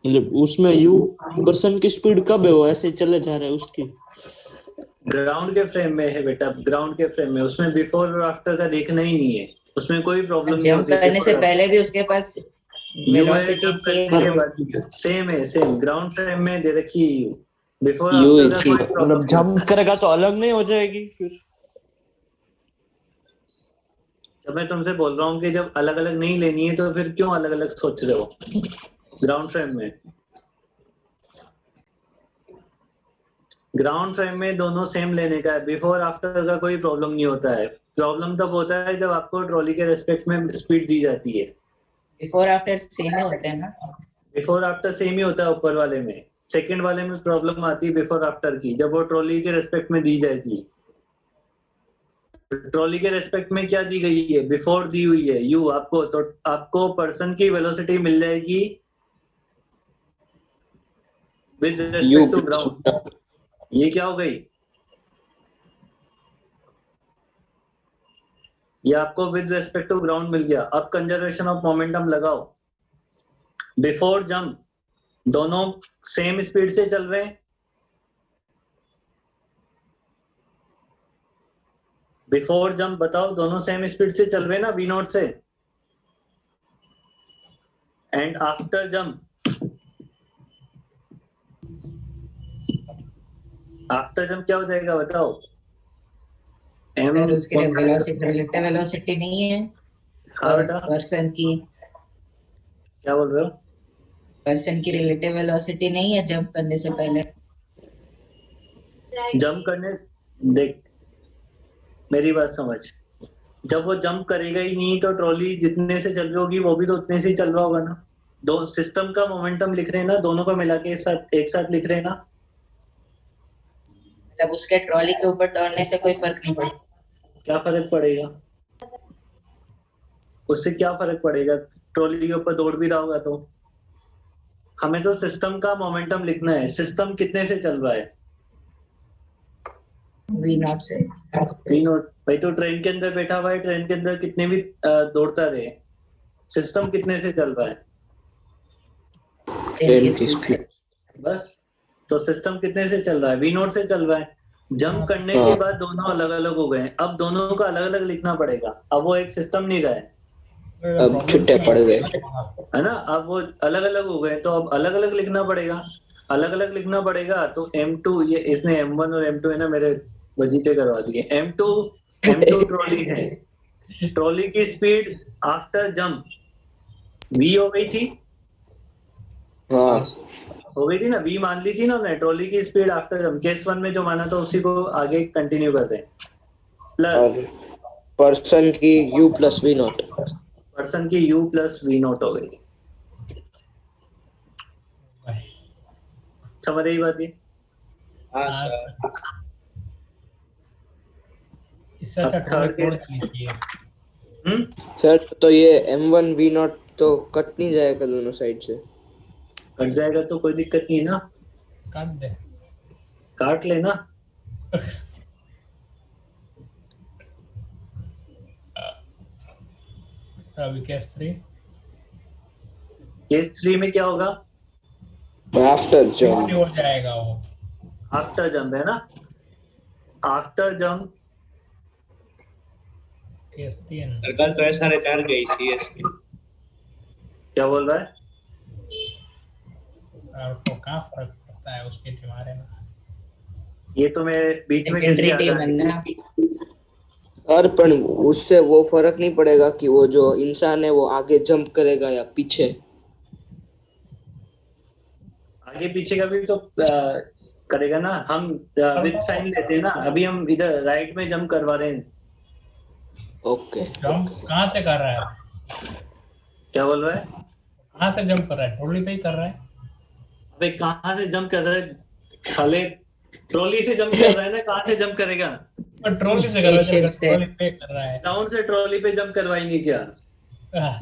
मतलब उसमें u पर्सन की स्पीड कब है वो ऐसे चले जा रहा है उसकी? ग्राउंड के फ्रेम में है बेटा, ग्राउंड के फ्रेम में। उसमें बिफोर और आफ्टर का देखना ही नहीं है, उसमें कोई प्रॉब्लम नहीं जंप होती। करने से पहले भी उसके पास वेलोसिटी थी। सेम है, सेम ग्राउंड फ्रेम में दे रखी है u। बिफोर U आफ्टर का थी। कोई प्रॉब्लम मतलब जंप करेगा तो अलग नहीं हो जाएगी फिर? जब मैं तुमसे बोल रहा हूँ कि जब अलग अलग नहीं लेनी है तो फिर क्यों अलग अलग सोच रहे हो ग्राउंड फ्रेम में? ग्राउंड फ्रेम में दोनों सेम लेने का है। बिफोर आफ्टर का कोई प्रॉब्लम नहीं होता है। प्रॉब्लम तब होता है जब आपको ट्रॉली के रेस्पेक्ट में स्पीड दी जाती है। बिफोर आफ्टर सेम ही होते हैं ना। बिफोर आफ्टर सेम ही होता है ऊपर वाले में। सेकंड वाले में प्रॉब्लम आती है बिफोर आफ्टर की, जब वो ट्रॉली के रेस्पेक्ट में दी जाती है। ट्रॉली के रेस्पेक्ट में क्या दी गई है? बिफोर दी हुई है u आपको, तो आपको पर्सन की वेलोसिटी मिल जाएगी विद रिस्पेक्ट टू ग्राउंड। ये क्या हो गई? ये आपको विद रिस्पेक्ट टू ग्राउंड मिल गया। अब कंजर्वेशन ऑफ मोमेंटम लगाओ। बिफोर जंप दोनों सेम स्पीड से चल रहे हैं। बिफोर जंप बताओ दोनों सेम स्पीड से चल रहे हैं ना v नॉट से। And after jump, after jump क्या हो जाएगा बताओ? अगर उसके लिए वेलोसिटी रिलेटिव वेलोसिटी नहीं है हाँ बेटा, पर्सन की, क्या बोल रहे हो? पर्सन की रिलेटिव वेलोसिटी नहीं है जंप करने से पहले। जंप करने, देख मेरी बात समझ। जब वो जंप करेगा ही नहीं तो ट्रॉली जितने से चल रही होगी वो भी तो उतने से ही चल रहा होगा ना। दो सिस्टम का मोमेंटम लिख रहे हैं ना, दोनों को मिला के एक साथ लिख रहे हैं ना। मतलब उसके ट्रॉली के ऊपर दौड़ने से कोई फर्क नहीं पड़ता। क्या फर्क पड़ेगा? उससे क्या फर्क पड़ेगा? ट्रॉली के ऊपर दौड़ भी रहा होगा तो। हमें तो सिस्टम का मोमेंटम लिखना है। सिस्टम कितने से चल रहा है? v नॉट से। v not. भाई तो ट्रेन के अंदर बैठा हुआ है, ट्रेन के अंदर कितने भी दौड़ता रहे, सिस्टम कितने से चल रहा है? 10 की स्पीड से। बस, तो सिस्टम कितने से चल रहा है? v नॉट से चल रहा है। जंप करने के बाद दोनों अलग अलग हो गए। अब दोनों को अलग अलग लिखना पड़ेगा। अब वो एक सिस्टम नहीं रहा है, अब छुट्टे पड़ गए, है ना। अब वो अलग अलग हो गए तो अब अलग अलग लिखना पड़ेगा। अलग अलग लिखना पड़ेगा तो m2, ये इसने m1 और m2 है ना मेरे वजीफे करवा दिए। m2 M2 ट्रॉली है, ट्रॉली की स्पीड आफ्टर जंप v हो गई थी, हाँ हो गई थी ना, v मान ली थी ना हमने, ट्रॉली की स्पीड आफ्टर जंप केस 1 में जो माना था उसी को आगे कंटिन्यू करते हैं, प्लस और पर्सन की u plus v naught. Person की u प्लस v नॉट हो गई। समझ रही बात ये? हाँ हाँ, सर। सर। इससे अच्छा अब third ट्रॉली case। कीजिए। सर तो ये m1 v नॉट तो कट नहीं जाएगा दोनों साइड से? कट जाएगा तो कोई दिक्कत नहीं है ना, काट दे। काट लेना। अभी केस 3 केस 3 में क्या होगा? After jump. हो जाएगा वो। आफ्टर जंप है ना, आफ्टर जंप केस 3 सर कल तो SRH 4 गई CS की। क्या बोल रहा है? आपको कहाँ फर्क पड़ता है उसके बारे में? ये तो मैं बीच में कैसे सेकेंडरी आ टीम है गया? ना। और पर उससे वो फर्क नहीं पड़ेगा कि वो जो इंसान है वो आगे जंप करेगा या पीछे? आगे पीछे का भी तो करेगा ना, हम विद साइन लेते हैं ना, अभी हम इधर राइट में जंप करवा रहे हैं। ओके जंप कहाँ से कर रहा है? क्या बोल रहा है? कहाँ से जंप कर रहा है? ट्रॉली पे ही कर रहा है। अबे कहाँ से जंप कर रहा है साले? ट्रॉली से जंप कर रहा है ना, कहाँ से जंप करेगा? और ट्रॉली से कर रहा है, Spaceship से। ट्रॉली पे कर रहा है। डाउन से ट्रॉली पे जंप करवाएंगे क्या? हाँ,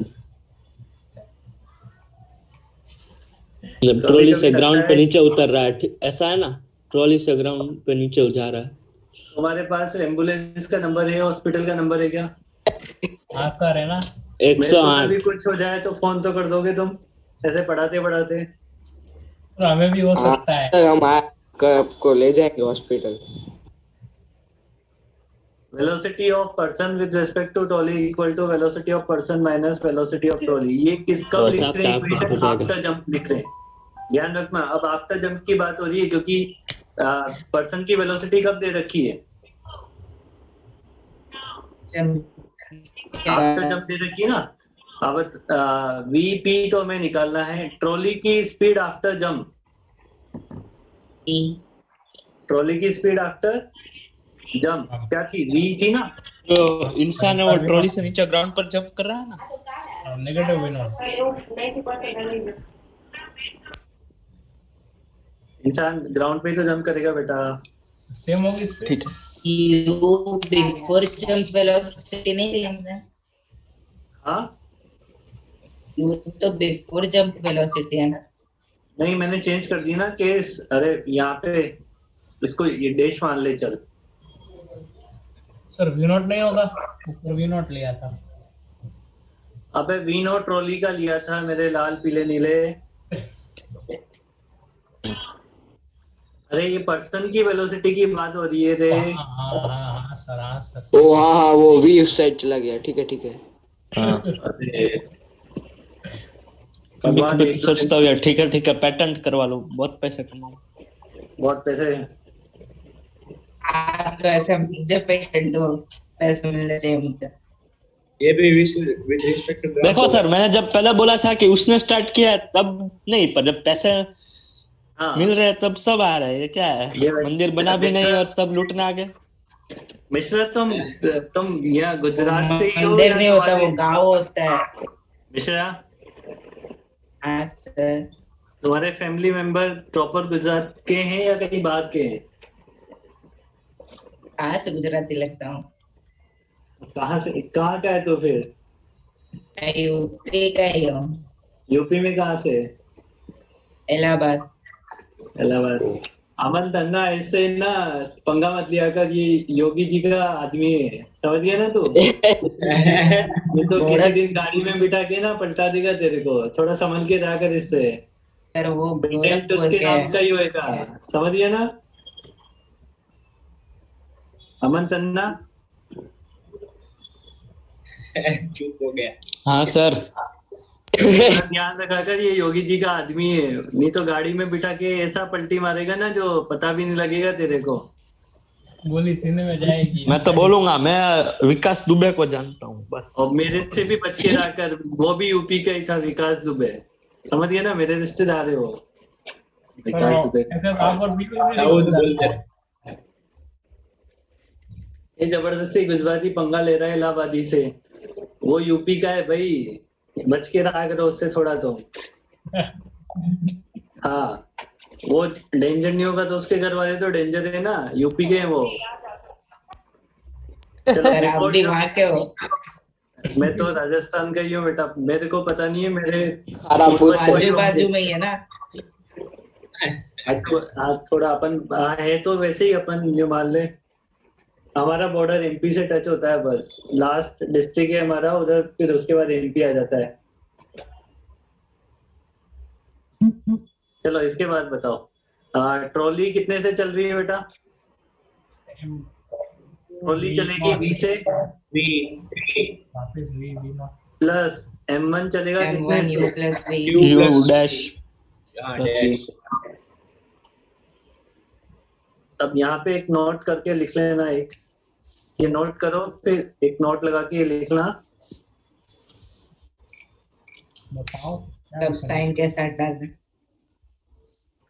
जब ट्रॉली से कभी ग्राउंड लगता पे है- नीचे उतर रहा है, ऐसा है ना, ट्रॉली से ग्राउंड पे नीचे जा रहा है। तुम्हारे पास एम्बुलेंस का नंबर है, हॉस्पिटल का नंबर है क्या? हाँ सर है ना। मेरे को कभी 108। कुछ हो जाए तो फोन तो कर दोगे तुम, ऐसे पढ़ाते पढ़ाते। तो हमें भी हो सकता है। सर हम आपको ले जाएंगे hospital. Velocity of person with respect to trolley equal to velocity of person minus velocity of trolley. ये किसका तो लिख हिसाब रहे हैं? किताब कुछ हो इक्वेशन जाएगा। आफ्टर जंप लिख रहे हैं, ध्यान रखना। अब आफ्टर जंप की बात हो रही है क्योंकि पर्सन की वेलोसिटी कब दे रखी है? आफ्टर जंप दे रखी है ना। अब वीपी तो हमें निकालना है, ट्रॉली की स्पीड आफ्टर जंप, ट्रॉली की स्पीड आफ्टर जंप क्या थी? वी थी ना। जो इंसान है वो ट्रॉली से नीचे ग्राउंड पर जंप कर रहा है ना। Negative v naught. इंसान ग्राउंड पे ही तो जंप करेगा बेटा। सेम होगी स्पीड। ठीक है। यू बिफोर जंप वेलोसिटी नहीं ली हमने। हाँ यू तो बिफोर जंप वेलोसिटी है ना। नहीं, मैंने चेंज कर दी ना केस। अरे यहाँ पे इसको ये डैश मान ले चल। सर वी नॉट नहीं होगा, ऊपर वी नॉट लिया था। अबे वी नॉट ट्रॉली का लिया था मेरे लाल पीले नीले। अरे ये पर्सन की वेलोसिटी की बात हो रही है रे। हाँ सर, हाँ सर। ओ हाँ वो वी उस साइड चला गया। ठीक है ठीक है। अरे कभी भगवान कभी एक तो दो सोचता हूँ यार, ठीक है पेटेंट करवा लो, बहुत पैसे कमाओ। बहुत पैसे। आप तो ऐसे जब पेटेंट हो पैसे मिलने चाहिए मुझे। ये भी विद रिस्पेक्ट टू देखो सर, मैंने जब पहले बोला था कि उसने स्टार्ट किया है, तब नहीं, पर जब पैसे हाँ मिल रहे हैं तब सब आ रहे हैं। ये क्या है, ये मंदिर बना भी नहीं और सब लूटने आ गए। मिश्रा, तुम यहाँ गुजरात से ही हो मंदिर या नहीं होता, वो तुम्हारे- गाँव होता है। मिश्रा, हाँ सर। तुम्हारे फैमिली मेंबर प्रॉपर गुजरात के हैं या कहीं बाहर के हैं? कहाँ से गुजराती लगता हूँ? कहाँ से, कहाँ का है तो फिर? मैं यूपी का ही हूँ, यूपी में कहाँ से? इलाहाबाद। इलाहाबाद। अमन धन्ना, ऐसे ना पंगा मत लिया कर, ये योगी जी का आदमी है, समझ गया ना तू? ये तो किसी दिन गाड़ी में बिठा के ना पलटा देगा तेरे को, थोड़ा संभल के रहा कर इससे। सर वो कंटेंट गोरखपुर उसके के नाम हैं। का ही होएगा, समझ गया ना? अमन तन्ना चुप हो गया। हाँ सर। ध्यान रखा कर, ये योगी जी का आदमी है, नहीं तो गाड़ी में बिठा के ऐसा पलटी मारेगा ना जो पता भी नहीं लगेगा तेरे को। गोली सीने में जाएगी। मैं तो बोलूंगा, मैं विकास दुबे को जानता हूँ बस। और मेरे से भी बच के रहकर, वो भी यूपी का ही था, विकास दुबे, समझ गए ना, मेरे रिश्तेदार है वो, विकास दुबे। ऐसे तो आप और बीच में दाऊद रिश्तेदार बोलते हैं। हैं। ये जबरदस्ती गुजराती पंगा ले रहा है इलाहाबादी से, वो यूपी का है भाई, बच के रहा करो उससे थोड़ा तो। हाँ, वो डेंजर नहीं होगा तो उसके घर वाले तो डेंजर है ना, यूपी के हैं वो। चलो सर आप भी वहाँ के हो? मैं तो राजस्थान का ही हूँ बेटा, मेरे को पता नहीं है, मेरे खारापुर से बाजू बाजू में ही है ना। हाँ, थोड़ा अपन है तो वैसे ही अपन, जो मान ले हमारा बॉर्डर एमपी से टच होता है, बस लास्ट डिस्ट्रिक्ट है हमारा उधर, फिर उसके बाद एमपी आ जाता है। चलो इसके बाद बताओ, ट्रॉली कितने से चल रही है बेटा? ट्रॉली चलेगी V से वापस V नॉट प्लस M1 चलेगा कितने M1 U से? plus V। You dash. हाँ, डैश। अब यहाँ पे एक नोट करके लिख लेना, एक ये नोट करो, फिर एक नोट लगा के ये लिखना। बताओ तब साइन के साथ डालना।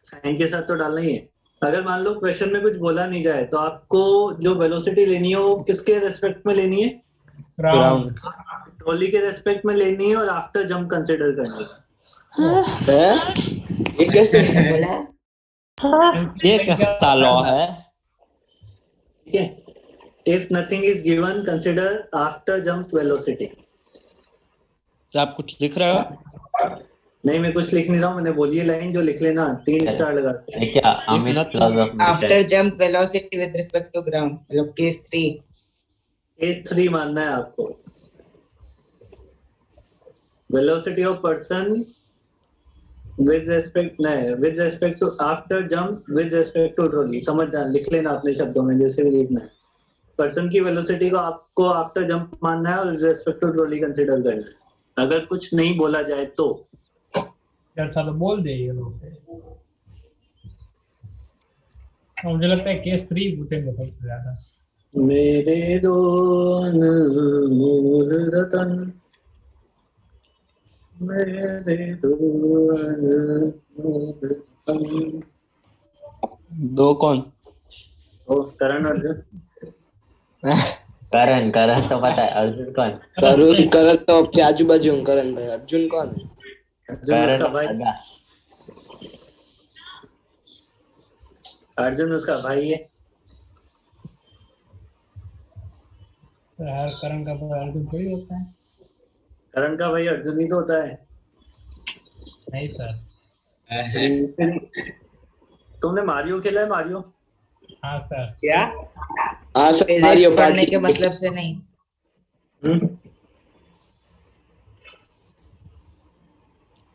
साइन के साथ तो डालना ही है। अगर मान लो क्वेश्चन में कुछ बोला नहीं जाए तो आपको जो वेलोसिटी लेनी है वो किसके रेस्पेक्ट में लेनी है? ग्राउंड। ट्रॉली के रेस्पेक्ट में लेनी है और आफ्टर जंप कंसीडर करनी है। है? ये कैसे? बोला ये कैसा लॉ है? ठीक है, if nothing is given consider after jump velocity. आप कुछ लिख रहे हो? नहीं, मैं कुछ लिख नहीं रहा हूँ, मैंने बोली है लाइन, जो लिख लेना 3 स्टार लगा के। ये क्या Amit nothing- class of after jump velocity with respect to ground, मतलब केस 3। केस 3 मानना है आपको। Velocity of person with respect नहीं, with respect to after jump with respect to trolley, समझ जाना, लिख लेना अपने शब्दों में जैसे भी लिखना है। पर्सन की वेलोसिटी को आपको आफ्टर जंप मानना है और with respect to trolley consider करना है, अगर कुछ नहीं बोला जाए तो। अच्छा तो बोल दे ये लोग। मुझे लगता है केस 3 पूछेंगे सबसे ज्यादा। मेरे दो अनमोल रतन, मेरे दो अनमोल रतन। दो कौन? ओ करण अर्जुन। करण करण तो पता है, अर्जुन कौन? करण तो आपके आजू बाजू हूँ। करण भाई, अर्जुन कौन है? अर्जुन करण उसका भाई, दादा। अर्जुन उसका भाई है। तो हर करण का भाई अर्जुन थोड़ी होता है। करण का भाई अर्जुन ही तो होता है। नहीं सर। तुमने मारियो खेला है? मारियो हाँ सर। क्या? हाँ सर, फिजिक्स मारियो पढ़ने पार्टी के मतलब से नहीं।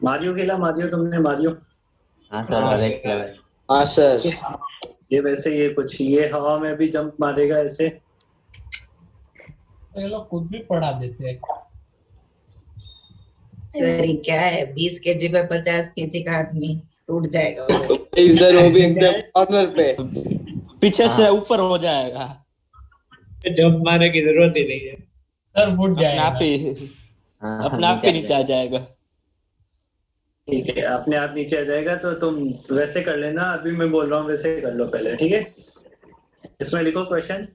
मारियो खेला? मारियो तुमने? मारियो हाँ सर, हर एक लेवल। हाँ सर। ये वैसे ये कुछ ये हवा में भी जंप मारेगा ऐसे। तो ये लोग खुद भी पढ़ा देते हैं। सर ये क्या है, 20 kg पे 50 kg का आदमी टूट जाएगा वो। सर वो भी एकदम कॉर्नर पे। पीछे से ऊपर हो जाएगा, जंप मारने की जरूरत ही नहीं है। सर फुट अपने जाएगा। आप ही, हाँ, अपने आप ही नीचे आ जाएगा। ठीक है, अपने आप नीचे आ जाएगा तो तुम वैसे कर लेना, अभी मैं बोल रहा हूँ वैसे कर लो पहले, ठीक है? इसमें लिखो क्वेश्चन।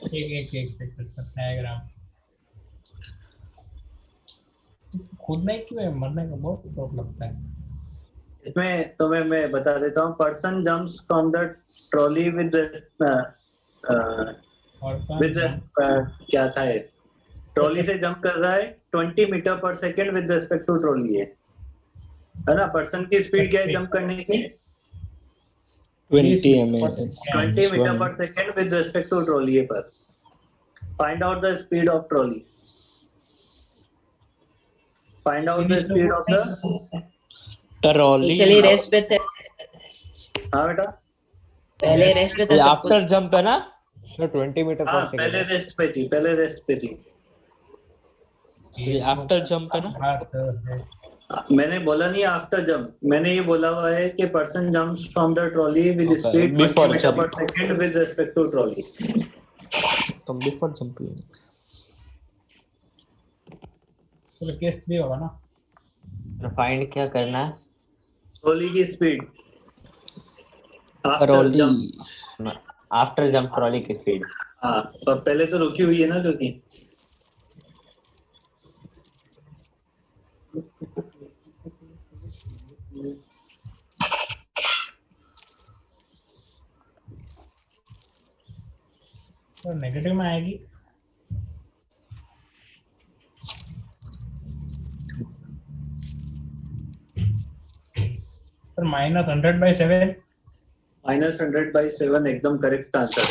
एक सेकंड सर, डायग्राम। कूदने क्यों है, मरने का बहुत शौक लगता है। इसमें तुम्हें मैं बता देता हूँ, person jumps from the trolley with और क्या था ये, ट्रॉली से जंप कर रहा है 20 मीटर पर second with respect to trolley है ना? पर्सन की स्पीड क्या है जंप करने की? 20 20 मीटर पर second with respect to trolley पर। Find out the speed of trolley. Find out the speed of the trolley. Initially rest पे थे, हाँ बेटा, पहले रेस्ट पे था सब कुछ। आफ्टर जंप है ना सर 20 मीटर हाँ पर पहले सेकंड। रेस्ट पे थी, पहले रेस्ट पे थी। आफ्टर जंप है ना। बात है। मैंने बोला नहीं आफ्टर जंप, मैंने ये बोला हुआ है कि person jumps from the trolley with Okay, speed before 20 metre jump. Per second with respect to trolley. तो बिफोर जंपिंग। तो केस 3 होगा ना। तो फाइंड क्या करना है? ट्रॉली की speed after trolley jump. After jump trolley की स्पीड। हाँ, पर पहले तो रुकी हुई है ना, क्योंकि तो नेगेटिव में आएगी। पर -100/7। -100/7 एकदम करेक्ट आंसर।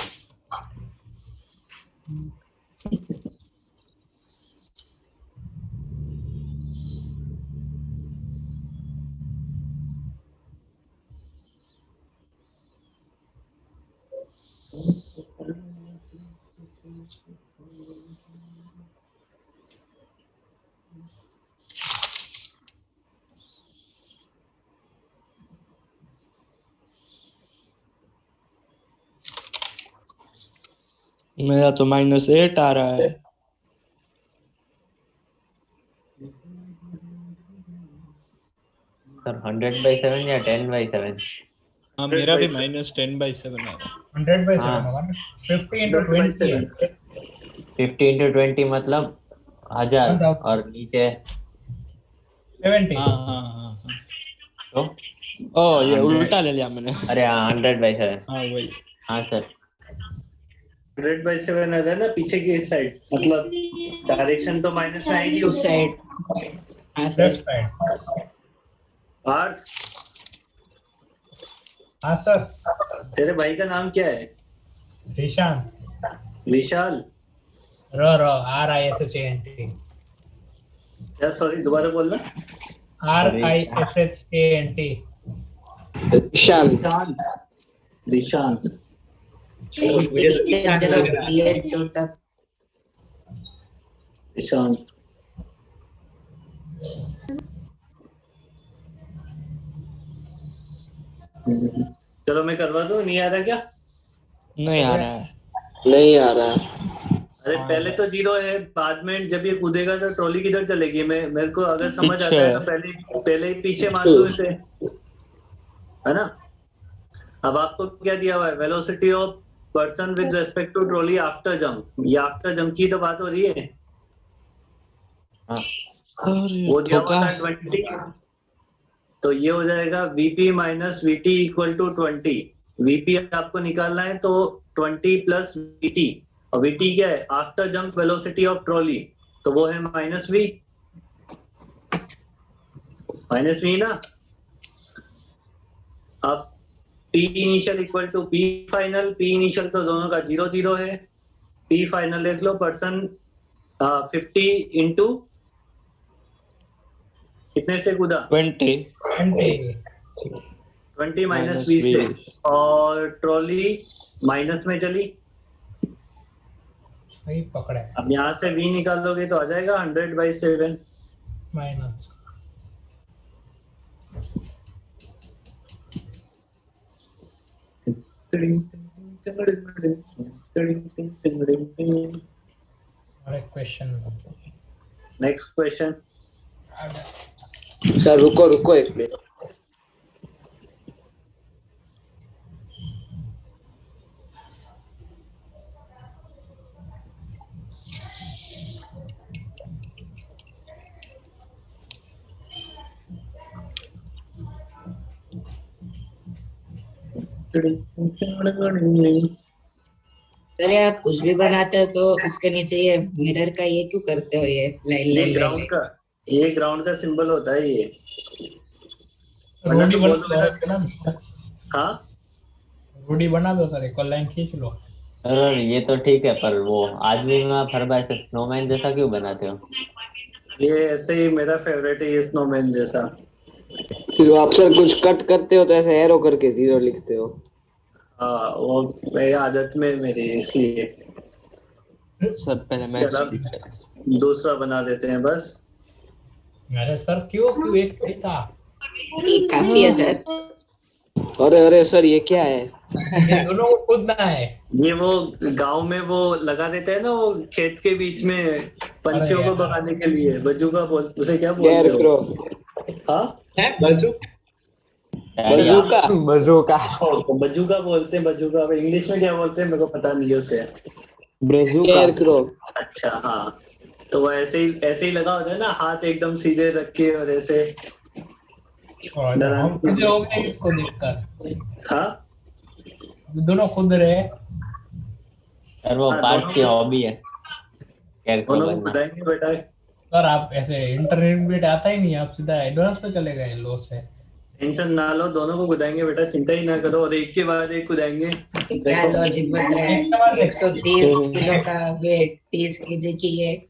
मेरा तो -8 आ रहा है। सर 100/7 या 10/7? हाँ मेरा भी -10/7 आ रहा है। 100/7 हाँ। होगा ना। 50 × 20 है। 50 × 20 मतलब 1000 1000। और नीचे 70। हाँ हाँ हाँ हाँ तो ओ ये 100 उल्टा ले लिया मैंने। अरे हाँ 100/7। हाँ वही। हाँ सर 100/7 आ जाए ना पीछे की साइड, मतलब डायरेक्शन तो माइनस में आएगी उस साइड। हाँ सर। Left side. पार्थ, हाँ सर। तेरे भाई का नाम क्या है? ऋषांत। विशाल। RISHANT। क्या, सॉरी दोबारा बोलना। RISHANT। ईशान। दिशांत। मुझे तो ईशान जरा लग रहा है। BH होता। दिशांत। चलो मैं करवा दूं, नहीं आ रहा क्या? नहीं आ रहा है। नहीं आ रहा है। अरे पहले तो 0 है, बाद में जब ये कूदेगा तो ट्रॉली किधर चलेगी? मेरे को अगर समझ आता है तो पहले ही पीछे मान लो इसे, है ना? अब आपको क्या दिया हुआ है? Velocity of person with respect to trolley after jump. ये आफ्टर जंप की तो बात हो रही है। हाँ वो दिया हुआ था 20, तो ये हो जाएगा VP - VT = 20। VP आपको निकालना है तो 20 + VT, और VT क्या है? After jump velocity of trolley, तो वो है -V। -V ना। अब P initial = P final. P initial तो दोनों का 0 है। P फाइनल देख लो, पर्सन 50 इंटू कितने से कूदा? 20 -20 से, और ट्रॉली माइनस में चली। सही पकड़े। अब यहाँ से V निकालोगे तो आ जाएगा 100/7। Minus. Question. Next question. Sir रुको एक मिनट। अरे आप कुछ भी बनाते हो तो उसके नीचे ये मिरर का ये क्यों करते हो? ये लाइन ये ग्राउंड का सिंबल होता है ये। रूडी बोल बना दो दो। हाँ, रूडी बना दो सर, एक लाइन खींच लो। सर ये तो ठीक है, पर वो आदमी में आप हर बार से स्नोमैन जैसा क्यों बनाते हो? ये ऐसे ही मेरा फेवरेट है, ये स्नोमैन जैसा। फिर आप सर कुछ कट करते हो तो ऐसे एरो करके 0 लिखते हो। हाँ, वो मेरी आदत में मेरी, इसलिए। सर पहले मैं दूसरा बना देते हैं बस। अरे सर क्यों क्यों एक सही था? एक काफी है सर। अरे अरे सर ये क्या है? ये दोनों को कूदना है। ये वो गांव में वो लगा देते हैं ना, वो खेत के बीच में पंछियों को अरे यार। भगाने के लिए बजूका बोल, उसे क्या स्केयर बोलते क्रो। हो? हाँ है बजू बजूका। बजूका। बजूका बोलते हैं, बजूका इंग्लिश में क्या बोलते हैं मेरे को पता नहीं है उसे। ब्रेजुका। Scarecrow. अच्छा हाँ, तो वो ऐसे ही लगा होता है ना, हाथ एकदम सीधे रख के और ऐसे। और हम खुद हो गए इसको देखकर। हाँ दोनों खुद रहे। सर वो हाँ, पार्ट दोनों की को- हॉबी है कैरेक्टर दोनों को बनना। बताएंगे बेटा। सर आप ऐसे इंटरमीडिएट आता ही नहीं, आप सीधा एडवांस पे चले गए लो से। टेंशन ना लो, दोनों को कुदाएंगे बेटा, चिंता ही ना करो, और एक के बाद एक कुदाएंगे। क्या लॉजिक बन रहा है? 130 किलो का वेट 30 केजी की है।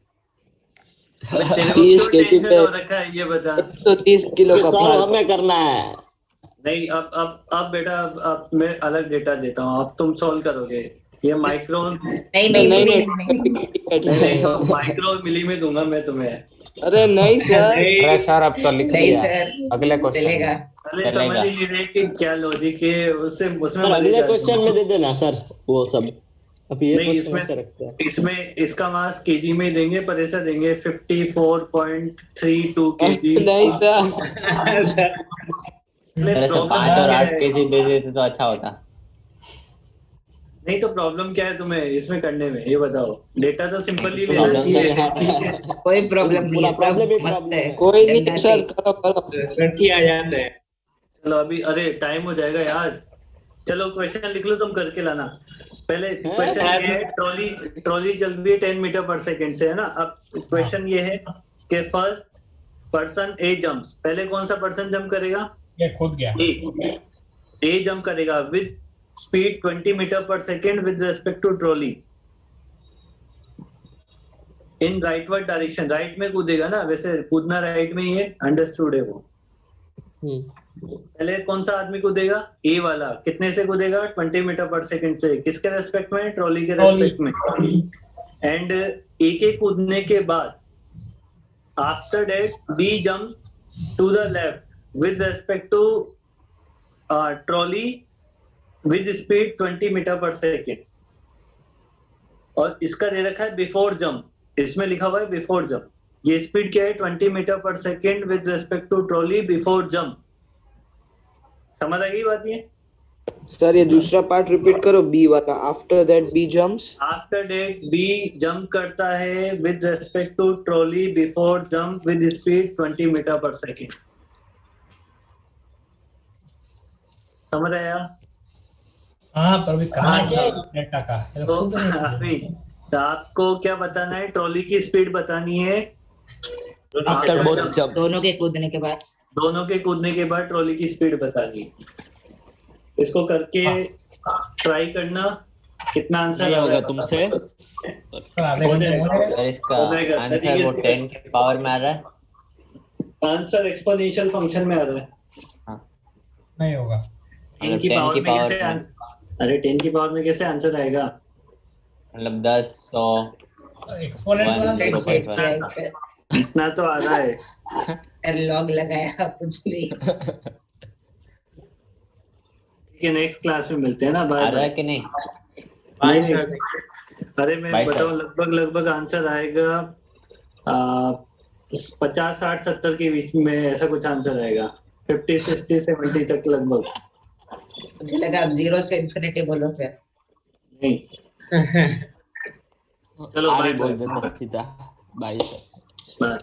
अबे तेरे को 30 क्यों केजी टेंशन पे हो रखा है ये बता। 130 किलो का सॉल्व भार। हमें करना है। नहीं अब बेटा, अब मैं अलग डेटा देता हूँ, अब तुम सॉल्व करोगे। ये माइक्रो नहीं नहीं नहीं नहीं नहीं नहीं। माइक्रो मिली में दूंगा मैं तुम्हें। अरे नहीं सर। अरे सर अब तो लिख नहीं लिया। सर, अगले क्वेश्चन चलेगा। अरे समझ ही नहीं रहे कि क्या लॉजिक है उससे, उसमें सर मजे अगले जाते क्वेश्चन हैं। में दे देना सर वो सब। अब ये नहीं, क्वेश्चन ऐसे रखते हैं। इसमें इसका मास केजी में देंगे, पर ऐसा देंगे 54.32 केजी। नहीं सर। सर ऐसे 5 और 8 केजी दे देते तो अच्छा होता। नहीं तो प्रॉब्लम क्या है तुम्हें इसमें करने में, ये बताओ। डेटा तो सिंपल ही लेना प्रॉब्लम तो चाहिए। यहाँ ठीक है, कोई प्रॉब्लम नहीं है, पूरा problem ही सब मस्त problem है। है। कोई नहीं जन्नत सर, है। करो करो। सर ठीक आ जाते हैं। चलो अभी, अरे टाइम हो जाएगा यार। चलो क्वेश्चन लिख लो, तुम करके लाना। पहले क्वेश्चन ये है, ट्रॉली चल रही है 10 मीटर पर सेकेंड से, है ना। अब क्वेश्चन ये है कि फर्स्ट पर्सन ए जंप्स, पहले कौन सा पर्सन जंप करेगा? ये खुद गया। ए जंप करेगा विद स्पीड 20 मीटर पर second with respect to trolley in rightward direction. Right में कूदेगा ना, वैसे कूदना राइट में ही है, अंडरस्टूड है वो। पहले कौन सा आदमी कूदेगा? ए वाला। कितने से कूदेगा? 20 मीटर पर सेकंड से। किसके रेस्पेक्ट में? ट्रॉली के रेस्पेक्ट में। एंड ए के कूदने के बाद after that B jumps to the left with respect to trolley with speed 20 metre पर सेकेंड। और इसका दे रखा है बिफोर जंप, इसमें लिखा हुआ है बिफोर जंप। ये स्पीड क्या है? 20 मीटर पर second with respect to trolley before jump. समझ आ गई बात ये? सर ये दूसरा पार्ट रिपीट करो, बी वाला। After that B jumps. After that B jump करता है with respect to trolley before jump with speed 20 metre पर सेकेंड। समझ आया? हाँ पर अभी कहाँ से डेटा का? ये तो खुद नहीं है। अभी तो आपको क्या बताना है? ट्रॉली की स्पीड बतानी है आफ्टर बोथ जंप। दोनों के कूदने के बाद। दोनों के कूदने के बाद ट्रॉली की स्पीड बतानी है। इसको करके ट्राई करना, कितना आंसर नहीं होगा तुमसे। सर आधे घंटे में हो जाएगा। सर इसका हो जाएगा। आंसर वो 10 के पावर में आ रहा है। आंसर एक्सपोनेंशियल फंक्शन में आ रहा है। नहीं होगा। 10 की 10 पावर की में पावर कैसे में। आंसर? अरे 10 की पावर में कैसे आंसर आएगा? मतलब 10 100 एक्सपोनेंट वाला One. फ्रेंड सेट किया इसका। इतना तो आ रहा है। लॉग लगाया कुछ भी। ठीक है, नेक्स्ट क्लास में मिलते हैं ना। बाय आ रहा है बाय। कि नहीं? नहीं, नहीं। अरे मैं Bye, बताऊं, sir. लगभग आंसर आएगा 50 60 70 के बीच में, ऐसा कुछ आंसर आएगा। 50 60 70 तक लगभग। मुझे लगा आप 0 से इंफिनिटी बोलो फिर। नहीं, चलो आगे बाय बोल बाय। देता सीधा। Bye sir. बाय।